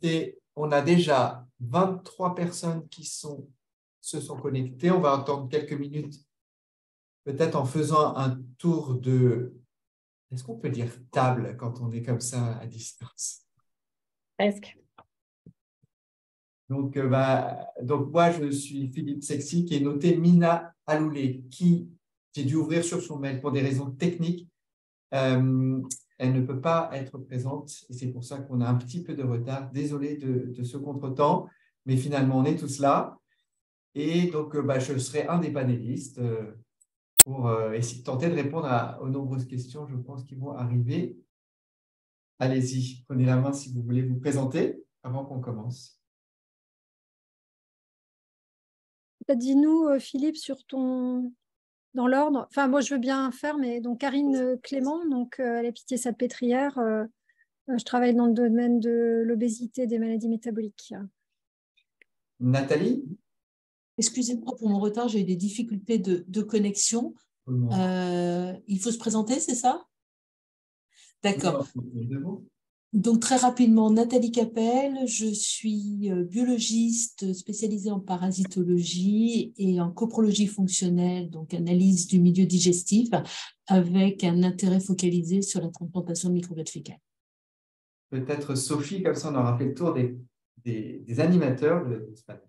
Et on a déjà 23 personnes qui se sont connectées. On va attendre quelques minutes, peut-être en faisant un tour de… Est-ce qu'on peut dire table quand on est comme ça à distance? Presque. Donc moi, je suis Philippe Sexy, qui est noté Mina Aloulé, qui j'ai dû ouvrir sur son mail pour des raisons techniques. Elle ne peut pas être présente et c'est pour ça qu'on a un petit peu de retard. Désolé de ce contretemps, mais finalement, on est tous là. Et donc, je serai un des panélistes pour essayer de tenter de répondre aux nombreuses questions, je pense, qui vont arriver. Allez-y, prenez la main si vous voulez vous présenter avant qu'on commence. Dis-nous, Philippe, dans l'ordre. Enfin, moi, je veux bien faire, mais donc Karine Clément, donc à la Pitié-Salpêtrière. Je travaille dans le domaine de l'obésité et des maladies métaboliques. Nathalie? Excusez-moi pour mon retard, j'ai eu des difficultés de connexion. Il faut se présenter, c'est ça? D'accord. Donc, très rapidement, Nathalie Capel, je suis biologiste spécialisée en parasitologie et en coprologie fonctionnelle, donc analyse du milieu digestif, avec un intérêt focalisé sur la transplantation de microbiote fécal. Peut-être Sophie, comme ça on aura fait le tour des animateurs de ce panel.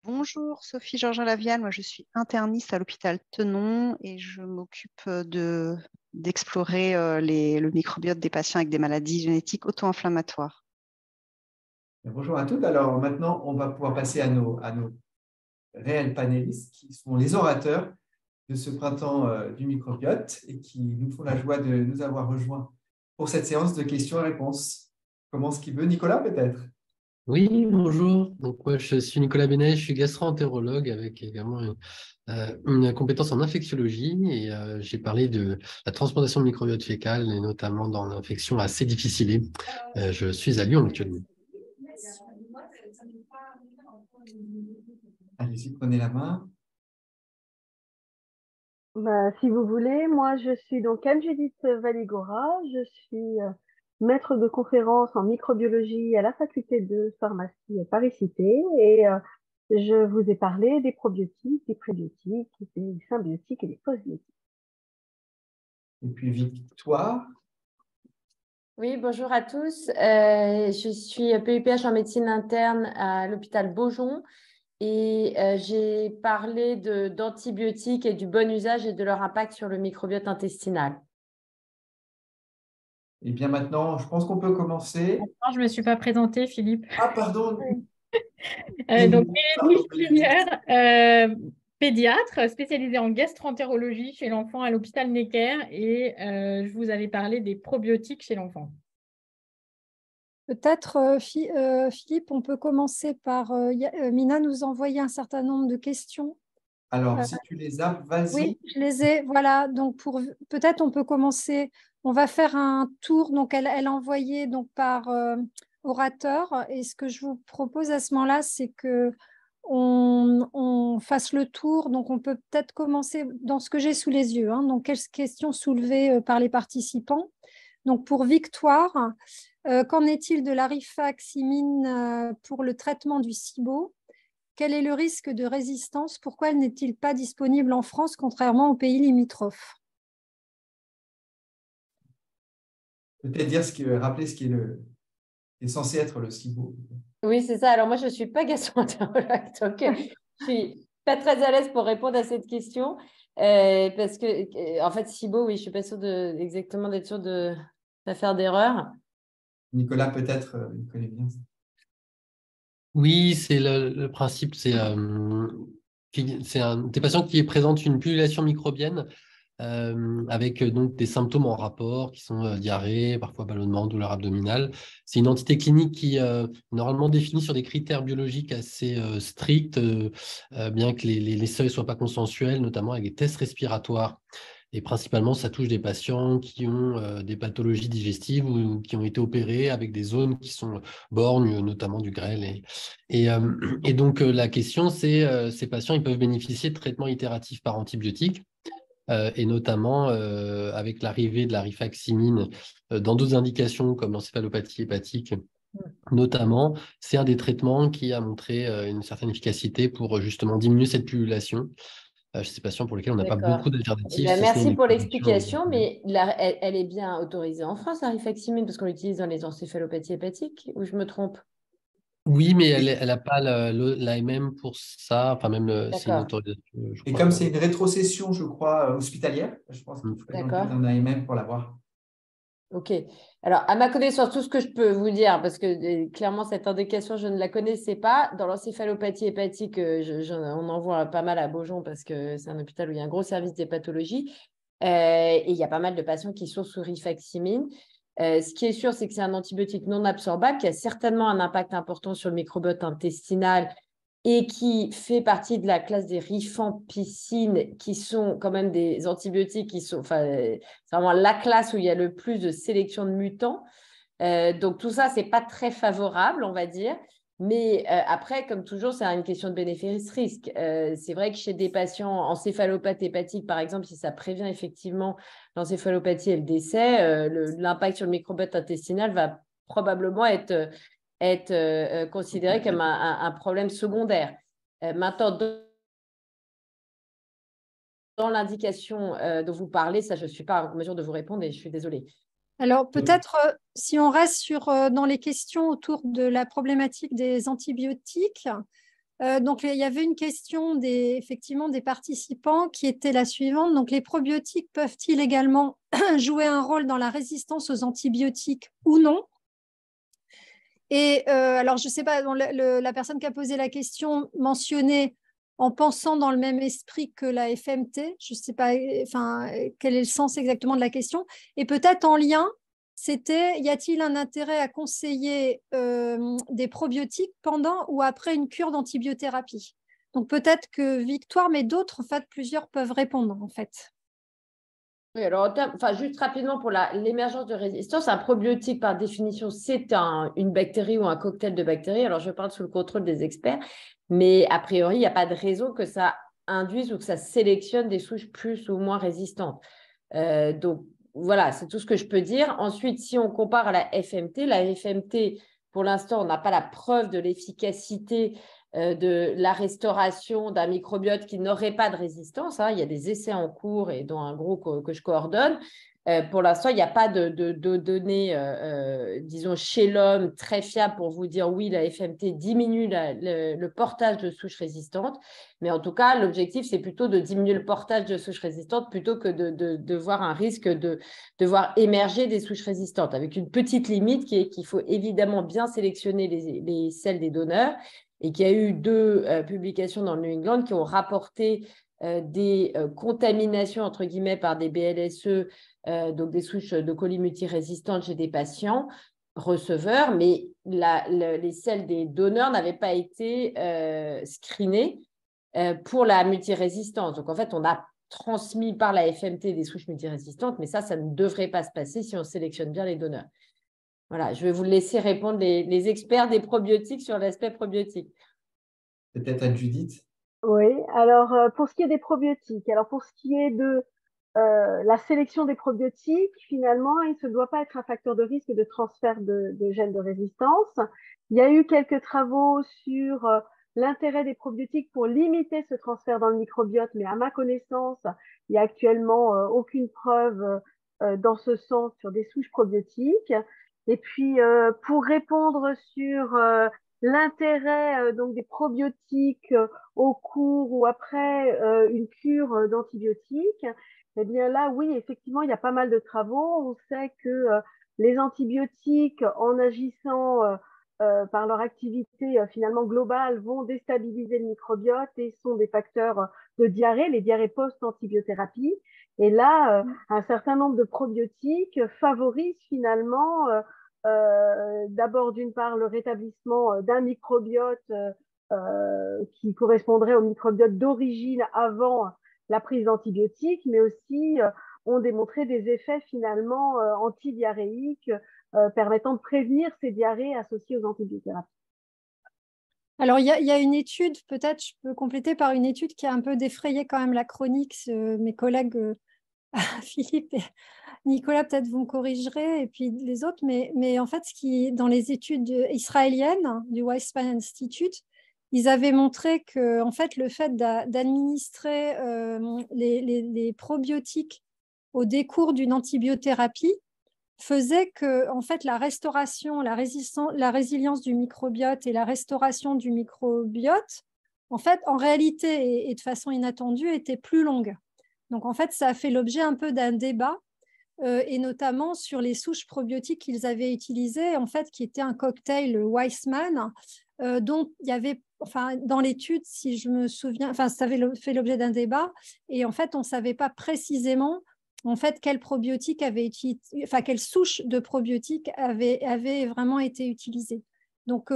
Bonjour, Sophie Georges Laviane. Moi, je suis interniste à l'hôpital Tenon et je m'occupe d'explorer le microbiote des patients avec des maladies génétiques auto-inflammatoires. Bonjour à toutes. Alors maintenant, on va pouvoir passer à nos réels panélistes qui sont les orateurs de ce printemps du microbiote et qui nous font la joie de nous avoir rejoints pour cette séance de questions et réponses. Commence qui veut, Nicolas peut-être? Oui, bonjour. Donc, moi, je suis Nicolas Bénet, je suis gastro-entérologue avec également une compétence en infectiologie et j'ai parlé de la transplantation de microbiote fécal et notamment dans l'infection assez difficile. Je suis à Lyon actuellement. Allez-y, prenez la main. Si vous voulez, moi je suis donc Anne-Judith Valigora, je suis maître de conférence en microbiologie à la faculté de pharmacie à Paris-Cité et je vous ai parlé des probiotiques, des prébiotiques, des symbiotiques et des postbiotiques. Et puis Victoire. Oui, bonjour à tous. Je suis PUPH en médecine interne à l'hôpital Beaujon et j'ai parlé d'antibiotiques et du bon usage et de leur impact sur le microbiote intestinal. Et bien maintenant, je pense qu'on peut commencer. Attends, je ne me suis pas présentée, Philippe. Ah, pardon. Donc, Mélanie Plinière, pédiatre spécialisée en gastro-entérologie chez l'enfant à l'hôpital Necker et je vous avais parlé des probiotiques chez l'enfant. Peut-être, Philippe, on peut commencer par… Mina nous envoyer un certain nombre de questions. Alors, si tu les as, vas-y. Oui, je les ai. Voilà, donc peut-être on peut commencer. On va faire un tour. Donc, elle a envoyé donc, par orateur. Et ce que je vous propose à ce moment-là, c'est que on fasse le tour. Donc, on peut peut-être commencer dans ce que j'ai sous les yeux. Donc, quelles questions soulevées par les participants? Donc, pour Victoire, qu'en est-il de la rifaximine pour le traitement du SIBO? Quel est le risque de résistance? Pourquoi n'est-il pas disponible en France, contrairement aux pays limitrophes? Peut-être rappeler ce qui est censé être le SIBO. Oui, c'est ça. Alors, moi, je ne suis pas gastro-entérologue, donc je ne suis pas très à l'aise pour répondre à cette question. Parce que, en fait, SIBO, oui, je ne suis pas sûre exactement d'être sûre de pas faire d'erreur. Nicolas, peut-être, il connaît bien ça. Oui, c'est le principe, c'est des patients qui présentent une pullulation microbienne avec donc des symptômes en rapport qui sont diarrhée, parfois ballonnement, douleur abdominale. C'est une entité clinique qui est normalement définie sur des critères biologiques assez stricts, bien que les seuils ne soient pas consensuels, notamment avec des tests respiratoires. Et principalement, ça touche des patients qui ont des pathologies digestives ou qui ont été opérés avec des zones qui sont borgnes, notamment du grêle. Et donc, la question, c'est ces patients, ils peuvent bénéficier de traitements itératifs par antibiotiques, et notamment avec l'arrivée de la rifaximine dans d'autres indications comme l'encéphalopathie hépatique notamment, c'est un des traitements qui a montré une certaine efficacité pour justement diminuer cette pullulation chez ces patients pour lesquels on n'a pas beaucoup d'alternatives. Merci pour l'explication, mais elle est bien autorisée en France, la rifaximin, parce qu'on l'utilise dans les encéphalopathies hépatiques, ou je me trompe? Oui, mais elle n'a pas l'AMM pour ça, enfin même c'est une autorisation. Et comme c'est une rétrocession, je crois, hospitalière, je pense qu'il faut un AMM pour l'avoir. Ok. Alors, à ma connaissance, tout ce que je peux vous dire, parce que clairement, cette indication, je ne la connaissais pas. Dans l'encéphalopathie hépatique, on en voit pas mal à Beaujon parce que c'est un hôpital où il y a un gros service des pathologies. Et il y a pas mal de patients qui sont sous rifaximin. Ce qui est sûr, c'est que c'est un antibiotique non absorbable qui a certainement un impact important sur le microbiote intestinal et qui fait partie de la classe des rifampicines, qui sont quand même des antibiotiques qui sont, enfin, c'est vraiment la classe où il y a le plus de sélection de mutants. Donc, tout ça, ce n'est pas très favorable, on va dire. Mais après, comme toujours, c'est une question de bénéfice-risque. C'est vrai que chez des patients encéphalopathes hépatiques, par exemple, si ça prévient effectivement l'encéphalopathie et le décès, l'impact sur le microbiote intestinal va probablement être considéré comme un problème secondaire. Maintenant, dans l'indication dont vous parlez, ça, je ne suis pas en mesure de vous répondre et je suis désolée. Alors, peut-être, si on reste dans les questions autour de la problématique des antibiotiques, donc il y avait une question effectivement des participants qui était la suivante. Donc, les probiotiques peuvent-ils également jouer un rôle dans la résistance aux antibiotiques ou non? Et alors, je ne sais pas, la personne qui a posé la question mentionnait en pensant dans le même esprit que la FMT. Je ne sais pas quel est le sens exactement de la question. Et peut-être en lien, c'était, y a-t-il un intérêt à conseiller des probiotiques pendant ou après une cure d'antibiothérapie? Donc peut-être que Victoire, mais d'autres, en fait, plusieurs peuvent répondre, en fait. Oui, alors juste rapidement pour l'émergence de résistance, un probiotique par définition, c'est une bactérie ou un cocktail de bactéries. Alors je parle sous le contrôle des experts, mais a priori, il n'y a pas de raison que ça induise ou que ça sélectionne des souches plus ou moins résistantes. Donc voilà, c'est tout ce que je peux dire. Ensuite, si on compare à la FMT, pour l'instant, on n'a pas la preuve de l'efficacité de la restauration d'un microbiote qui n'aurait pas de résistance. Il y a des essais en cours et dont un groupe que je coordonne. Pour l'instant, il n'y a pas de données, disons, chez l'homme très fiables pour vous dire oui, la FMT diminue le portage de souches résistantes. Mais en tout cas, l'objectif, c'est plutôt de diminuer le portage de souches résistantes plutôt que de voir un risque de voir émerger des souches résistantes, avec une petite limite qui est qu'il faut évidemment bien sélectionner les selles des donneurs. Et qu'il y a eu 2 publications dans le New England qui ont rapporté des contaminations, entre guillemets, par des BLSE, donc des souches de coli multirésistantes chez des patients receveurs, mais les selles des donneurs n'avaient pas été screenées pour la multirésistance. Donc, en fait, on a transmis par la FMT des souches multirésistantes, mais ça ne devrait pas se passer si on sélectionne bien les donneurs. Voilà, je vais vous laisser répondre les experts des probiotiques sur l'aspect probiotique. Peut-être à Judith. Oui, alors pour ce qui est des probiotiques, alors pour ce qui est de la sélection des probiotiques, finalement, il ne doit pas être un facteur de risque de transfert de gènes de résistance. Il y a eu quelques travaux sur l'intérêt des probiotiques pour limiter ce transfert dans le microbiote, mais à ma connaissance, il n'y a actuellement aucune preuve dans ce sens sur des souches probiotiques. Et puis, pour répondre sur l'intérêt donc des probiotiques au cours ou après une cure d'antibiotiques, eh bien là, oui, effectivement, il y a pas mal de travaux. On sait que les antibiotiques, en agissant par leur activité finalement globale, vont déstabiliser le microbiote et sont des facteurs de diarrhée, les diarrhées post-antibiothérapie. Et là, un certain nombre de probiotiques favorisent finalement d'abord, d'une part, le rétablissement d'un microbiote qui correspondrait au microbiote d'origine avant la prise d'antibiotiques, mais aussi ont démontré des effets finalement antidiarrhéiques permettant de prévenir ces diarrhées associées aux antibiothérapies. Alors, il y a une étude, peut-être je peux compléter par une étude qui a un peu défrayé quand même la chronique. Mes collègues Philippe Nicolas, peut-être vous me corrigerez, et puis les autres, mais en fait, dans les études israéliennes du Weizmann Institute, ils avaient montré que en fait, le fait d'administrer les probiotiques au décours d'une antibiothérapie faisait que en fait, la restauration, la résilience du microbiote et la restauration du microbiote, en fait, en réalité et de façon inattendue, étaient plus longues. Donc, en fait, ça a fait l'objet un peu d'un débat, et notamment sur les souches probiotiques qu'ils avaient utilisées, en fait, qui était un cocktail Weizmann, dont il y avait, enfin, dans l'étude, si je me souviens, enfin, ça avait fait l'objet d'un débat, et en fait, on ne savait pas précisément, en fait, quel probiotique avait été, enfin, quelle souche de probiotiques avait vraiment été utilisée. Donc,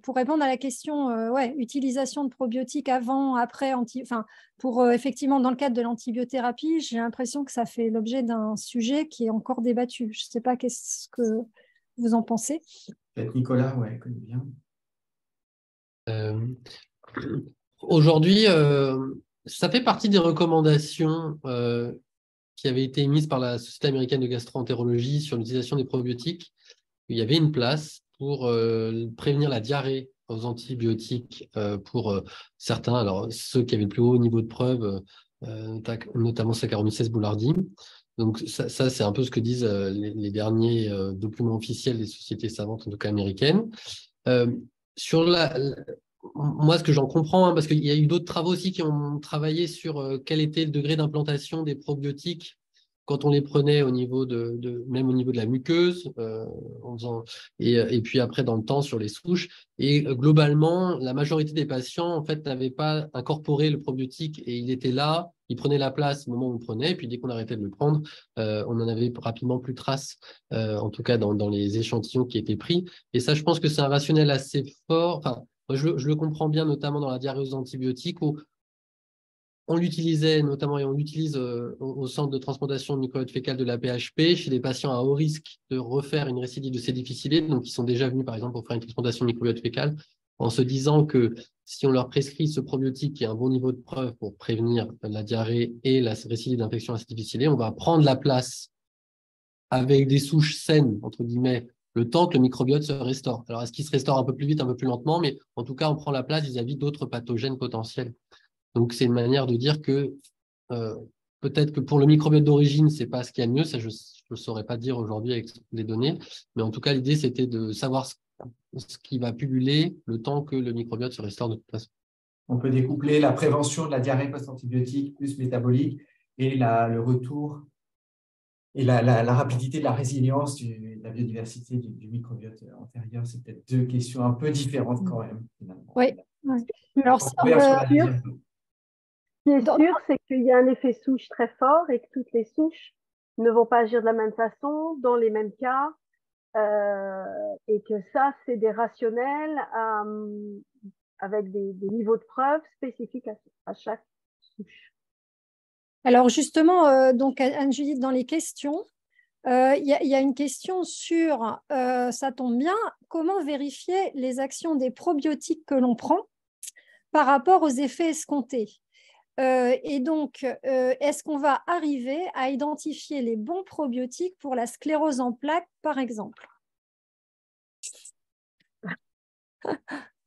pour répondre à la question, utilisation de probiotiques avant, après, pour effectivement, dans le cadre de l'antibiothérapie, j'ai l'impression que ça fait l'objet d'un sujet qui est encore débattu. Je ne sais pas qu'est-ce que vous en pensez. Peut-être Nicolas, ouais, connaît bien. Aujourd'hui, ça fait partie des recommandations qui avaient été émises par la Société américaine de gastro-entérologie sur l'utilisation des probiotiques. Il y avait une place pour prévenir la diarrhée aux antibiotiques pour certains, alors ceux qui avaient le plus haut niveau de preuve, notamment Saccharomyces boulardii. Donc ça c'est un peu ce que disent les derniers documents officiels des sociétés savantes, en tout cas américaines. Sur moi, ce que j'en comprends, parce qu'il y a eu d'autres travaux aussi qui ont travaillé sur quel était le degré d'implantation des probiotiques quand on les prenait au niveau même au niveau de la muqueuse, et puis après dans le temps sur les souches. Et globalement, la majorité des patients en fait n'avaient pas incorporé le probiotique et il était là, il prenait la place au moment où on prenait, et puis dès qu'on arrêtait de le prendre, on en avait rapidement plus trace, en tout cas dans les échantillons qui étaient pris. Et ça, je pense que c'est un rationnel assez fort. Enfin, moi, je le comprends bien, notamment dans la diarrhée aux antibiotiques, où on l'utilisait notamment, et on l'utilise au centre de transplantation de microbiote fécal de la PHP chez des patients à haut risque de refaire une récidive de C. difficile, donc qui sont déjà venus par exemple pour faire une transplantation de microbiote fécal, en se disant que si on leur prescrit ce probiotique qui a un bon niveau de preuve pour prévenir la diarrhée et la récidive d'infection à C. difficile, on va prendre la place avec des souches saines, entre guillemets, le temps que le microbiote se restaure. Alors, est-ce qu'il se restaure un peu plus vite, un peu plus lentement, mais en tout cas, on prend la place vis-à-vis d'autres pathogènes potentiels. Donc, c'est une manière de dire que peut-être que pour le microbiote d'origine, ce n'est pas ce qu'il y a de mieux, ça je ne saurais pas dire aujourd'hui avec les données, mais en tout cas, l'idée, c'était de savoir ce qui va pulluler le temps que le microbiote se restaure de toute façon. On peut découpler la prévention de la diarrhée post-antibiotique plus métabolique et le retour et la rapidité de la résilience de la biodiversité du microbiote antérieur. C'est peut-être deux questions un peu différentes quand même, finalement. Oui. Alors, ce qui est sûr, c'est qu'il y a un effet souche très fort et que toutes les souches ne vont pas agir de la même façon, dans les mêmes cas, et que ça, c'est des rationnels avec des niveaux de preuve spécifiques à chaque souche. Alors justement, donc Anne-Judith, dans les questions, il y a une question sur, ça tombe bien, comment vérifier les actions des probiotiques que l'on prend par rapport aux effets escomptés. Et donc, est-ce qu'on va arriver à identifier les bons probiotiques pour la sclérose en plaques, par exemple?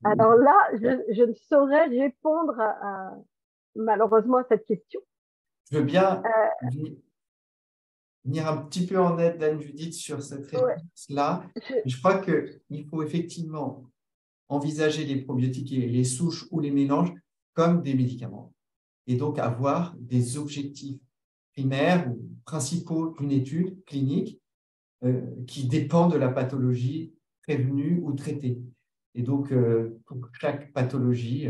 Alors là, je ne saurais répondre malheureusement à cette question. Je veux bien venir un petit peu en aide d'Anne-Judith sur cette réponse-là. Je crois qu'il faut effectivement envisager les probiotiques et les souches ou les mélanges comme des médicaments. Et donc avoir des objectifs primaires ou principaux d'une étude clinique qui dépendent de la pathologie prévenue ou traitée. Et donc, pour chaque pathologie,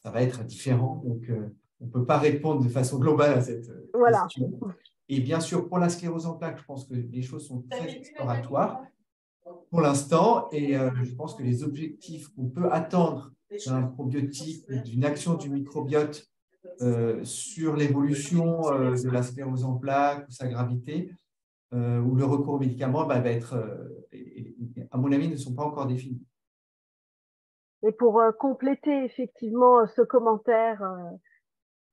ça va être différent. Donc, on ne peut pas répondre de façon globale à cette question. Et bien sûr, pour la sclérose en plaques, je pense que les choses sont très exploratoires pour l'instant. Et je pense que les objectifs qu'on peut attendre d'un probiotique, d'une action du microbiote sur l'évolution de la sclérose en plaques ou sa gravité, ou le recours aux médicaments, va être, à mon avis, ne sont pas encore définis. Et pour compléter effectivement ce commentaire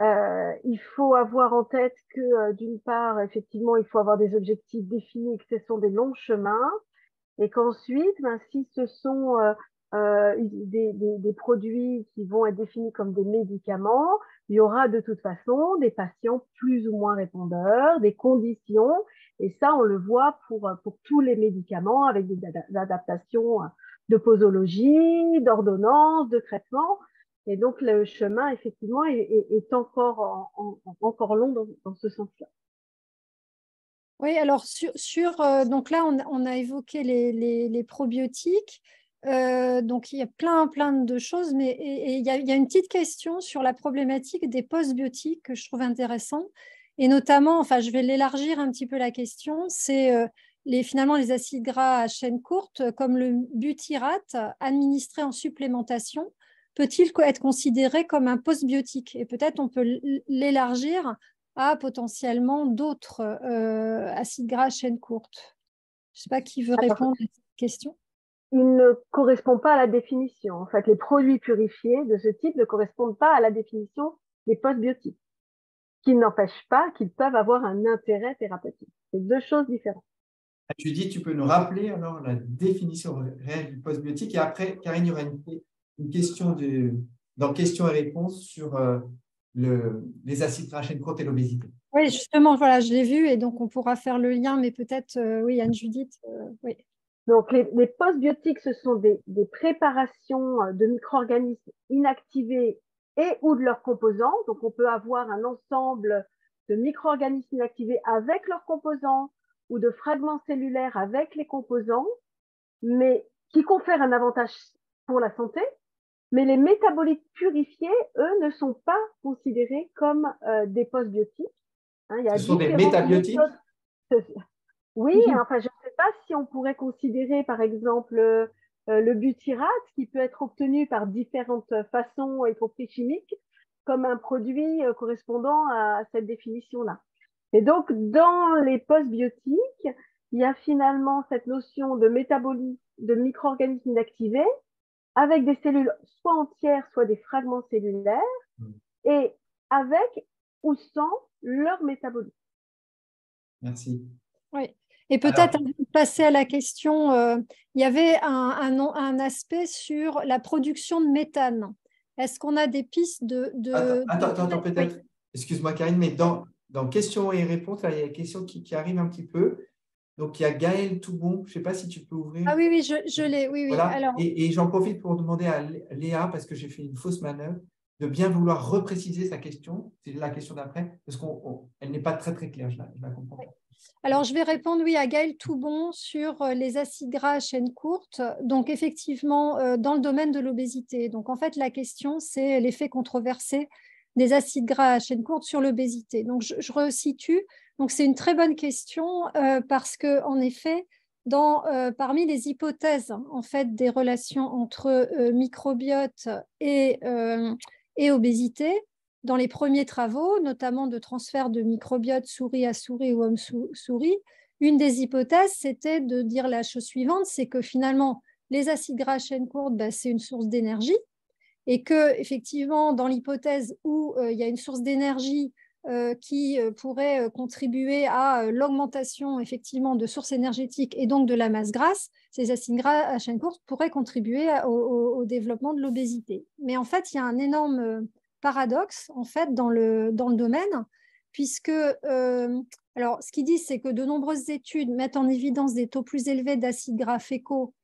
Il faut avoir en tête que, d'une part, effectivement, il faut avoir des objectifs définis, que ce sont des longs chemins, et qu'ensuite, ben, si ce sont des produits qui vont être définis comme des médicaments, il y aura de toute façon des patients plus ou moins répondeurs, des conditions, et ça, on le voit pour tous les médicaments, avec des adaptations de posologie, d'ordonnance, de traitement. Et donc, le chemin, effectivement, est encore, encore long dans ce sens-là. Oui, alors donc là, on a évoqué les probiotiques. Donc, il y a plein de choses, mais il y a une petite question sur la problématique des postbiotiques que je trouve intéressant. Et notamment, enfin, je vais l'élargir un petit peu la question, c'est finalement les acides gras à chaîne courte, comme le butyrate, administré en supplémentation, peut-il être considéré comme un postbiotique? Et peut-être on peut l'élargir à potentiellement d'autres acides gras à chaîne courte. Je ne sais pas qui veut répondre à cette question. Il ne correspond pas à la définition. En fait, les produits purifiés de ce type ne correspondent pas à la définition des postbiotiques, qui n'empêche pas qu'ils peuvent avoir un intérêt thérapeutique. C'est deux choses différentes. Judith, tu peux nous rappeler alors la définition réelle du postbiotique, et après, Karine, il y aura une question dans questions et réponses sur les acides gras à chaîne courte et l'obésité. Oui, justement, voilà, je l'ai vu et donc on pourra faire le lien, mais peut-être, oui, Anne-Judith, oui. Donc, les postbiotiques, ce sont des préparations de micro-organismes inactivés et ou de leurs composants. Donc, on peut avoir un ensemble de micro-organismes inactivés avec leurs composants ou de fragments cellulaires avec les composants, mais qui confèrent un avantage pour la santé. Mais les métabolites purifiés, eux, ne sont pas considérés comme des postbiotiques. Hein, ce sont des métabiotiques? Oui, enfin, je ne sais pas si on pourrait considérer, par exemple, le butyrate, qui peut être obtenu par différentes façons, y compris chimiques, comme un produit correspondant à cette définition-là. Et donc, dans les postbiotiques, il y a finalement cette notion de métabolisme, de micro-organismes inactivés, avec des cellules soit entières, soit des fragments cellulaires, et avec ou sans leur métabolisme. Merci. Oui. Et peut-être passer à la question, il y avait un aspect sur la production de méthane. Est-ce qu'on a des pistes Attends, peut-être. Oui. Excuse-moi, Karine, mais dans questions et réponses, là, il y a une question qui arrive un petit peu. Donc, il y a Gaël Toubon. Je ne sais pas si tu peux ouvrir. Ah oui, je l'ai. Oui, voilà. Alors... Et j'en profite pour demander à Léa, parce que j'ai fait une fausse manœuvre, de bien vouloir repréciser sa question. C'est la question d'après, parce qu'elle n'est pas très claire, je la comprends. Oui. Alors, je vais répondre, oui, à Gaël Toubon sur les acides gras à chaîne courte. Donc, effectivement, dans le domaine de l'obésité. Donc, en fait, la question, c'est l'effet controversé des acides gras à chaîne courte sur l'obésité. Donc, je resitue. Donc, c'est une très bonne question parce que, en effet, parmi les hypothèses en fait, des relations entre microbiote et obésité, dans les premiers travaux, notamment de transfert de microbiote souris à souris ou homme-souris, une des hypothèses, c'était de dire la chose suivante, c'est que finalement, les acides gras à chaîne courte, c'est une source d'énergie et que effectivement, dans l'hypothèse où il y a une source d'énergie qui pourrait contribuer à l'augmentation effectivement de sources énergétiques et donc de la masse grasse, ces acides gras à chaîne courte pourraient contribuer au développement de l'obésité. Mais en fait, il y a un énorme paradoxe en fait dans le domaine, puisque alors ce qu'ils disent, c'est que de nombreuses études mettent en évidence des taux plus élevés d'acides gras fécaux.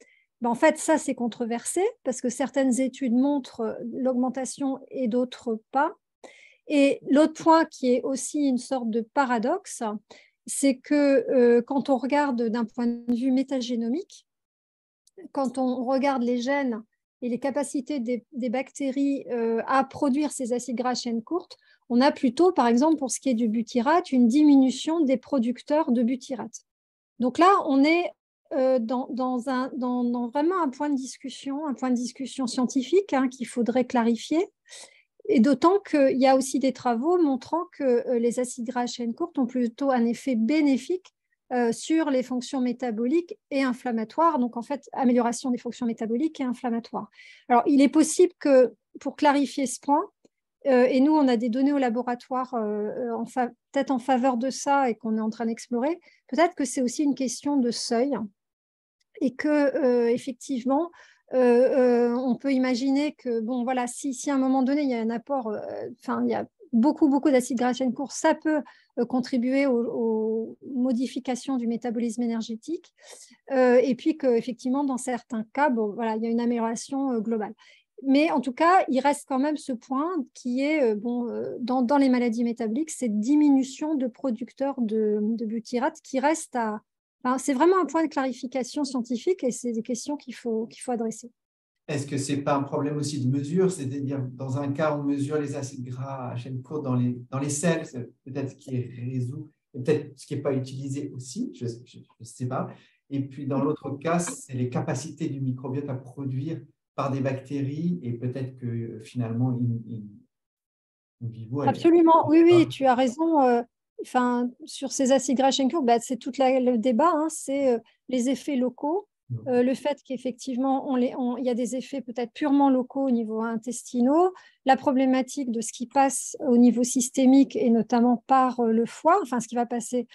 En fait, ça, c'est controversé parce que certaines études montrent l'augmentation et d'autres pas. Et l'autre point qui est aussi une sorte de paradoxe, c'est que quand on regarde d'un point de vue métagénomique, quand on regarde les gènes et les capacités des bactéries à produire ces acides gras à chaîne courte, on a plutôt, par exemple, pour ce qui est du butyrate, une diminution des producteurs de butyrate. Donc là, on est dans vraiment un point de discussion scientifique qu'il faudrait clarifier. Et d'autant qu'il y a aussi des travaux montrant que les acides gras à chaîne courte ont plutôt un effet bénéfique sur les fonctions métaboliques et inflammatoires, donc en fait, amélioration des fonctions métaboliques et inflammatoires. Alors, il est possible que, pour clarifier ce point, Et nous, on a des données au laboratoire peut-être en faveur de ça et qu'on est en train d'explorer. Peut-être que c'est aussi une question de seuil et que effectivement, on peut imaginer que bon, voilà, si à un moment donné, il y a un apport, il y a beaucoup d'acide gras à chaîne courte, ça peut contribuer aux modifications du métabolisme énergétique. Et puis qu'effectivement, dans certains cas, bon, voilà, il y a une amélioration globale. Mais en tout cas, il reste quand même ce point qui est, dans les maladies métaboliques, cette diminution de producteurs de butyrate qui reste à... Enfin, c'est vraiment un point de clarification scientifique et c'est des questions qu'il faut adresser. Est-ce que ce n'est pas un problème aussi de mesure? C'est-à-dire, dans un cas, on mesure les acides gras à chaîne courte dans les selles, peut-être ce qui est résolu, peut-être ce qui n'est pas utilisé aussi, je ne sais pas. Et puis, dans l'autre cas, c'est les capacités du microbiote à produire par des bactéries et peut-être que finalement, in vivo… Absolument, oui, tu as raison. Sur ces acides gras à chaîne courte, c'est tout le débat, hein, c'est les effets locaux. Le fait qu'effectivement, il y a des effets peut-être purement locaux au niveau intestinaux, la problématique de ce qui passe au niveau systémique et notamment par le foie, enfin ce qui va passer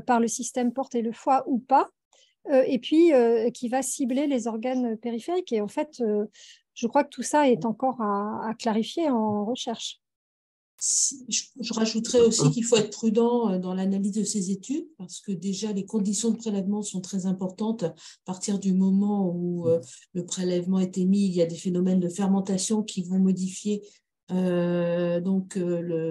par le système porte et le foie ou pas, et puis qui va cibler les organes périphériques. Et en fait, je crois que tout ça est encore à clarifier en recherche. Je rajouterais aussi qu'il faut être prudent dans l'analyse de ces études parce que déjà les conditions de prélèvement sont très importantes. À partir du moment où le prélèvement est émis, il y a des phénomènes de fermentation qui vont modifier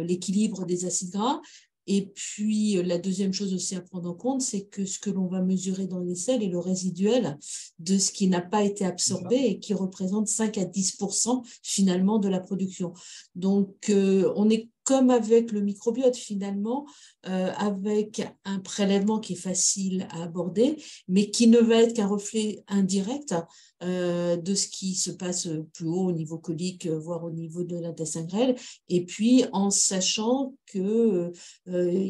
l'équilibre des acides gras. Et puis, la deuxième chose aussi à prendre en compte, c'est que ce que l'on va mesurer dans les selles est le résiduel de ce qui n'a pas été absorbé et qui représente 5 à 10% finalement de la production. Donc, on est comme avec le microbiote finalement, avec un prélèvement qui est facile à aborder, mais qui ne va être qu'un reflet indirect de ce qui se passe plus haut au niveau colique, voire au niveau de l'intestin grêle, et puis en sachant qu'il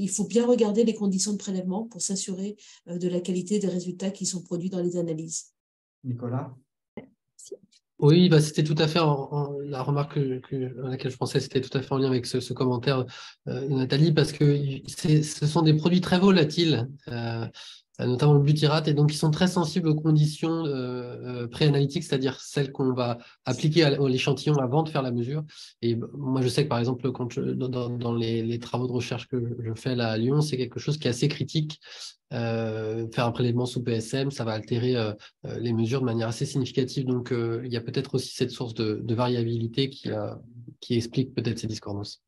faut bien regarder les conditions de prélèvement pour s'assurer de la qualité des résultats qui sont produits dans les analyses. Nicolas? Oui, c'était tout à fait la remarque à laquelle je pensais, c'était tout à fait en lien avec ce commentaire de Nathalie, parce que ce sont des produits très volatiles, notamment le butyrate, et donc ils sont très sensibles aux conditions préanalytiques, c'est-à-dire celles qu'on va appliquer à l'échantillon avant de faire la mesure. Et moi, je sais que par exemple, quand dans les travaux de recherche que je fais là à Lyon, c'est quelque chose qui est assez critique. Faire un prélèvement sous PSM, ça va altérer les mesures de manière assez significative. Donc, il y a peut-être aussi cette source de variabilité qui explique peut-être ces discordances.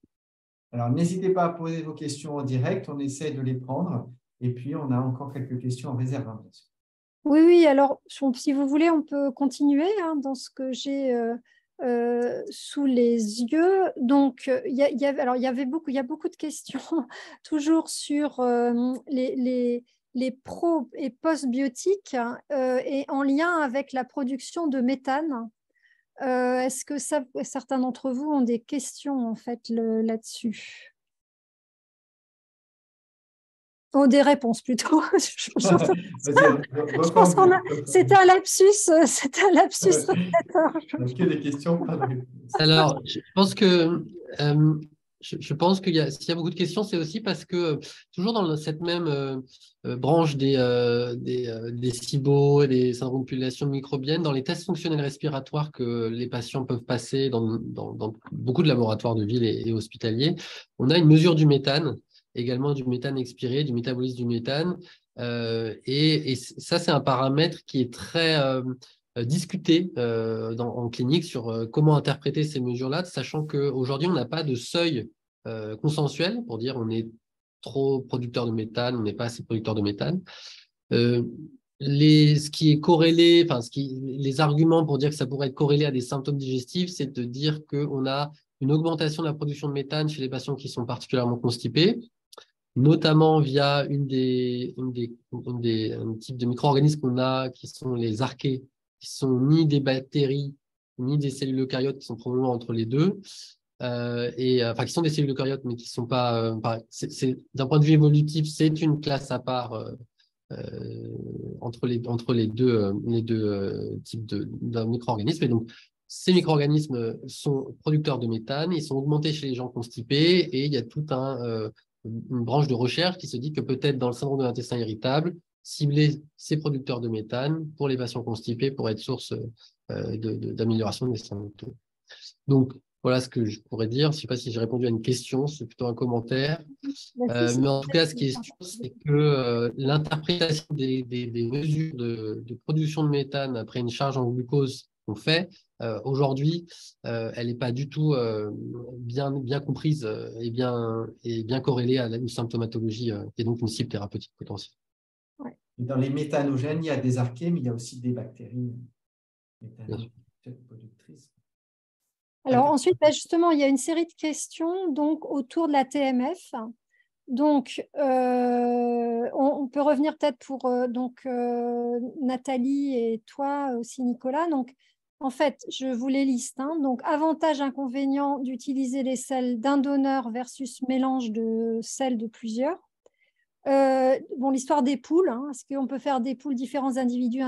Alors, n'hésitez pas à poser vos questions en direct, on essaie de les prendre. Et puis, on a encore quelques questions en réserve, bien sûr. Oui, alors, si vous voulez, on peut continuer dans ce que j'ai sous les yeux. Donc, il y a beaucoup de questions toujours sur les pro- et post-biotiques et en lien avec la production de méthane. Est-ce que certains d'entre vous ont des questions en fait là-dessus? Oh, des réponses plutôt. Je pense qu'on a… C'était un lapsus. C'était un lapsus. Que des questions, pas de réponses. Alors, je pense que s'il y a beaucoup de questions, c'est aussi parce que toujours dans cette même branche des SIBO et des syndromes de population microbienne, dans les tests fonctionnels respiratoires que les patients peuvent passer dans beaucoup de laboratoires de ville et hospitaliers, on a une mesure du méthane, également du méthane expiré, du métabolisme du méthane. Et ça, c'est un paramètre qui est très discuté en clinique sur comment interpréter ces mesures-là, sachant qu'aujourd'hui, on n'a pas de seuil consensuel pour dire on est trop producteur de méthane, on n'est pas assez producteur de méthane. Ce qui est corrélé, les arguments pour dire que ça pourrait être corrélé à des symptômes digestifs, c'est de dire qu'on a une augmentation de la production de méthane chez les patients qui sont particulièrement constipés, notamment via un type de micro-organismes qu'on a qui sont les archées, qui sont ni des bactéries ni des cellules eucaryotes, qui sont probablement entre les deux, qui sont des cellules eucaryotes mais qui ne sont pas… d'un point de vue évolutif, c'est une classe à part entre les deux types de micro-organismes. Et donc, ces micro-organismes sont producteurs de méthane, ils sont augmentés chez les gens constipés et il y a toute une branche de recherche qui se dit que peut-être dans le syndrome de l'intestin irritable, cibler ces producteurs de méthane pour les patients constipés pour être source d'amélioration des symptômes. Donc, voilà ce que je pourrais dire. Je ne sais pas si j'ai répondu à une question, c'est plutôt un commentaire. Mais en tout cas, ce qui est sûr, c'est que l'interprétation des mesures de production de méthane après une charge en glucose qu'on fait, aujourd'hui, elle n'est pas du tout bien comprise et bien corrélée à une symptomatologie et donc une cible thérapeutique potentielle. Ouais. Dans les méthanogènes, il y a des archées, mais il y a aussi des bactéries productrices. Alors ensuite, justement, il y a une série de questions donc, autour de la TMF. Donc, on peut revenir peut-être pour Nathalie et toi aussi, Nicolas. Donc, en fait, je vous les liste. Donc, avantages, inconvénients d'utiliser les selles d'un donneur versus mélange de selles de plusieurs. L'histoire des poules. Est-ce qu'on peut faire des poules différents individus,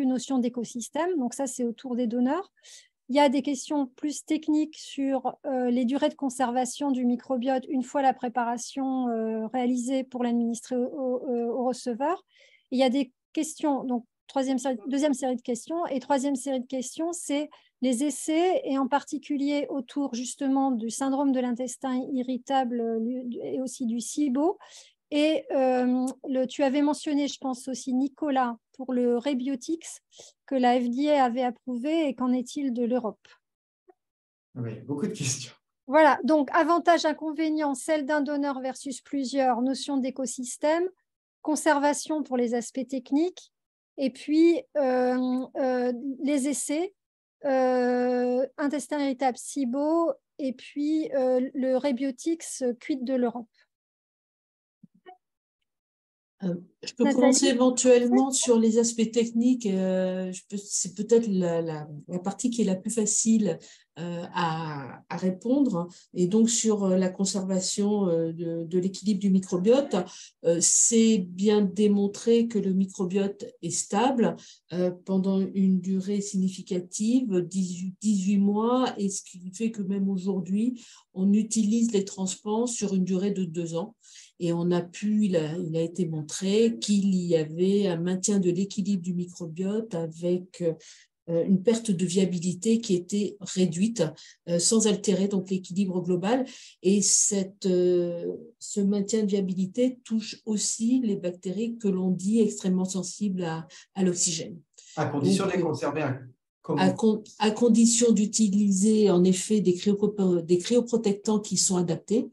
notion d'écosystème? Donc, ça, c'est autour des donneurs. Il y a des questions plus techniques sur les durées de conservation du microbiote une fois la préparation réalisée pour l'administrer au receveur. Il y a des questions, donc deuxième série de questions, et troisième série de questions, c'est les essais, et en particulier autour justement du syndrome de l'intestin irritable et aussi du SIBO. Et tu avais mentionné, je pense aussi, Nicolas, pour le Rebiotics, que la FDA avait approuvé, et qu'en est-il de l'Europe? Oui, beaucoup de questions. Voilà, donc avantages, inconvénients, celle d'un donneur versus plusieurs, notion d'écosystème, conservation pour les aspects techniques, et puis les essais, intestin irritable, SIBO, et puis le Rebiotics, quid de l'Europe? Je peux commencer éventuellement sur les aspects techniques. C'est peut-être la partie qui est la plus facile à répondre. Et donc, sur la conservation de l'équilibre du microbiote, c'est bien démontré que le microbiote est stable pendant une durée significative, 18 mois, et ce qui fait que même aujourd'hui, on utilise les transplants sur une durée de 2 ans. Et il a été montré qu'il y avait un maintien de l'équilibre du microbiote avec une perte de viabilité qui était réduite sans altérer donc l'équilibre global. Et ce maintien de viabilité touche aussi les bactéries que l'on dit extrêmement sensibles à l'oxygène. À condition de les conserver à condition d'utiliser en effet des cryoprotectants qui sont adaptés,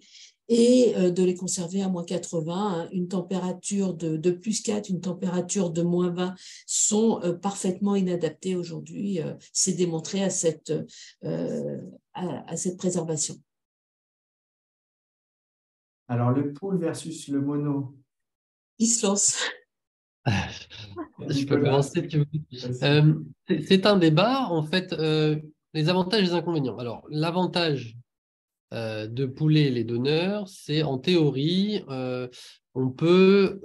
et de les conserver à -80, une température de +4, une température de -20 sont parfaitement inadaptées aujourd'hui. C'est démontré à cette préservation. Alors, le pool versus le mono. Il se lance. Je peux commencer. C'est un débat, en fait, les avantages et les inconvénients. Alors, l'avantage de pouler les donneurs, c'est en théorie, on peut,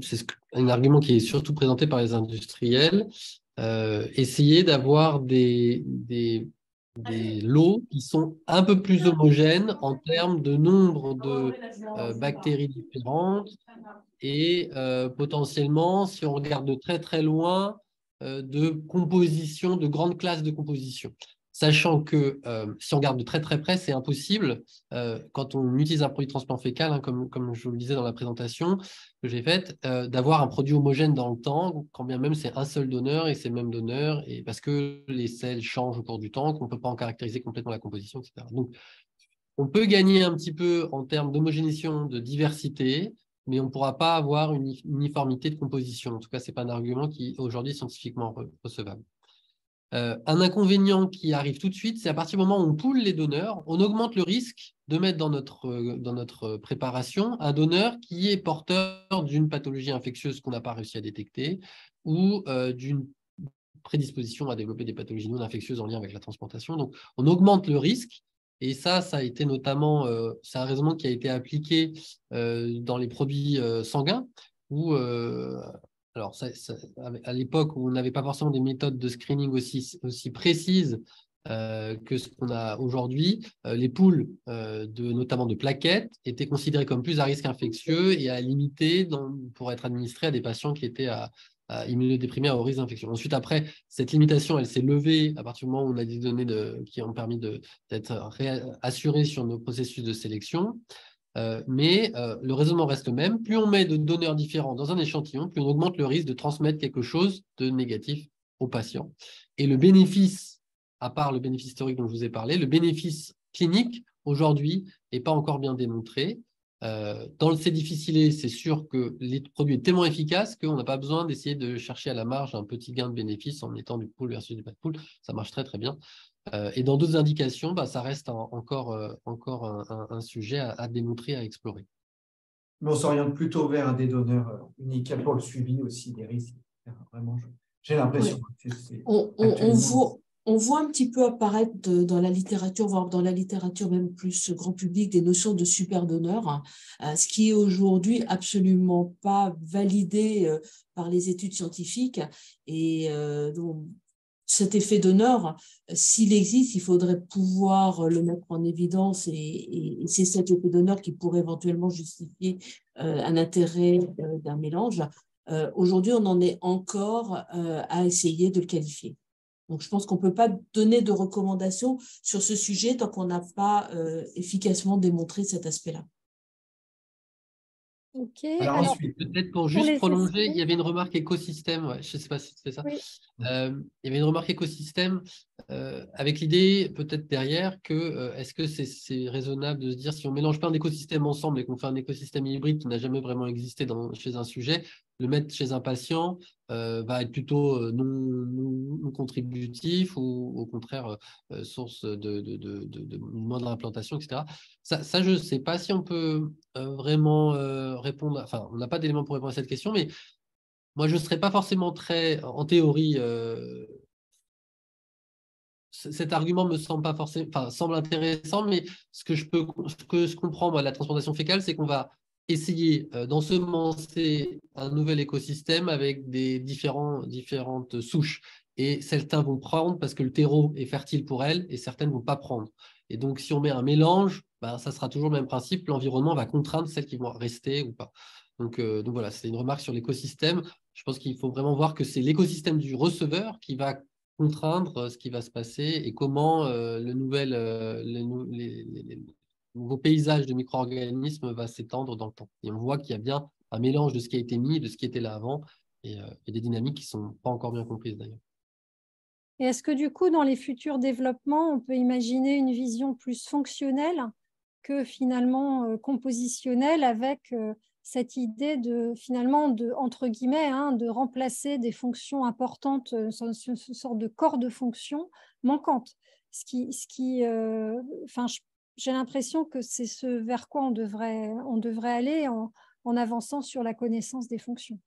c'est un argument qui est surtout présenté par les industriels, essayer d'avoir des lots qui sont un peu plus homogènes en termes de nombre de bactéries différentes et potentiellement, si on regarde de très très loin, de composition, de grandes classes de composition. Sachant que si on regarde de très très près, c'est impossible quand on utilise un produit de transplant fécal, comme je vous le disais dans la présentation que j'ai faite, d'avoir un produit homogène dans le temps, quand bien même c'est un seul donneur et c'est le même donneur, et parce que les selles changent au cours du temps, qu'on ne peut pas en caractériser complètement la composition, etc. Donc, on peut gagner un petit peu en termes d'homogénéisation, de diversité, mais on ne pourra pas avoir une uniformité de composition. En tout cas, ce n'est pas un argument qui aujourd'hui est scientifiquement recevable. Un inconvénient qui arrive tout de suite, c'est à partir du moment où on poule les donneurs, on augmente le risque de mettre dans notre préparation un donneur qui est porteur d'une pathologie infectieuse qu'on n'a pas réussi à détecter ou d'une prédisposition à développer des pathologies non infectieuses en lien avec la transplantation. Donc, on augmente le risque. Et ça a été notamment, c'est un raisonnement qui a été appliqué dans les produits sanguins, où Alors, à l'époque où on n'avait pas forcément des méthodes de screening aussi précises que ce qu'on a aujourd'hui, les poules, notamment de plaquettes, étaient considérées comme plus à risque infectieux et à limiter pour être administrées à des patients qui étaient à immunodéprimés à haut risque d'infection. Ensuite, après, cette limitation, elle s'est levée à partir du moment où on a des données qui ont permis d'être assurées sur nos processus de sélection. Mais le raisonnement reste le même. Plus on met de donneurs différents dans un échantillon, plus on augmente le risque de transmettre quelque chose de négatif au patient. Et le bénéfice, à part le bénéfice historique dont je vous ai parlé, le bénéfice clinique, aujourd'hui, n'est pas encore bien démontré. Dans le C difficile, c'est sûr que les produits sont tellement efficaces qu'on n'a pas besoin d'essayer de chercher à la marge un petit gain de bénéfice en mettant du pool versus du pas de pool. Ça marche très, très bien. Et dans d'autres indications, ça reste encore un sujet à démontrer, à explorer. Mais on s'oriente plutôt vers des donneurs uniques pour le suivi aussi des risques. Vraiment, j'ai l'impression que c'est on voit un petit peu apparaître dans la littérature, voire dans la littérature même plus grand public, des notions de superdonneurs, ce qui est aujourd'hui absolument pas validé par les études scientifiques. Et donc, cet effet donneur, s'il existe, il faudrait pouvoir le mettre en évidence et c'est cet effet donneur qui pourrait éventuellement justifier un intérêt d'un mélange. Aujourd'hui, on en est encore à essayer de le qualifier. Donc, je pense qu'on ne peut pas donner de recommandations sur ce sujet tant qu'on n'a pas efficacement démontré cet aspect-là. Ok. Alors peut-être pour juste prolonger, il y avait une remarque écosystème, je ne sais pas si c'est ça. Oui. Il y avait une remarque écosystème avec l'idée peut-être derrière que est-ce que c'est raisonnable de se dire si on mélange plein d'écosystèmes ensemble et qu'on fait un écosystème hybride qui n'a jamais vraiment existé chez un sujet, le mettre chez un patient va être plutôt non contributif ou au contraire source de moindre implantation, etc. Ça, je ne sais pas si on peut vraiment répondre, enfin, on n'a pas d'éléments pour répondre à cette question, mais moi, je ne serais pas forcément très, en théorie, cet argument me semble pas forcément, enfin, semble intéressant, mais ce que je comprends, moi, de la transplantation fécale, c'est qu'on va essayer d'ensemencer un nouvel écosystème avec des différentes souches. Et certains vont prendre parce que le terreau est fertile pour elles et certaines ne vont pas prendre. Et donc, si on met un mélange, ça sera toujours le même principe. L'environnement va contraindre celles qui vont rester ou pas. Donc voilà, c'est une remarque sur l'écosystème. Je pense qu'il faut vraiment voir que c'est l'écosystème du receveur qui va contraindre ce qui va se passer et comment les nouveaux paysages de micro-organismes va s'étendre dans le temps. Et on voit qu'il y a bien un mélange de ce qui a été mis et de ce qui était là avant et des dynamiques qui ne sont pas encore bien comprises d'ailleurs. Et est-ce que du coup, dans les futurs développements, on peut imaginer une vision plus fonctionnelle que finalement compositionnelle avec cette idée entre guillemets, de remplacer des fonctions importantes, une sorte de corps de fonctions manquantes. J'ai l'impression que c'est ce vers quoi on devrait aller en avançant sur la connaissance des fonctions.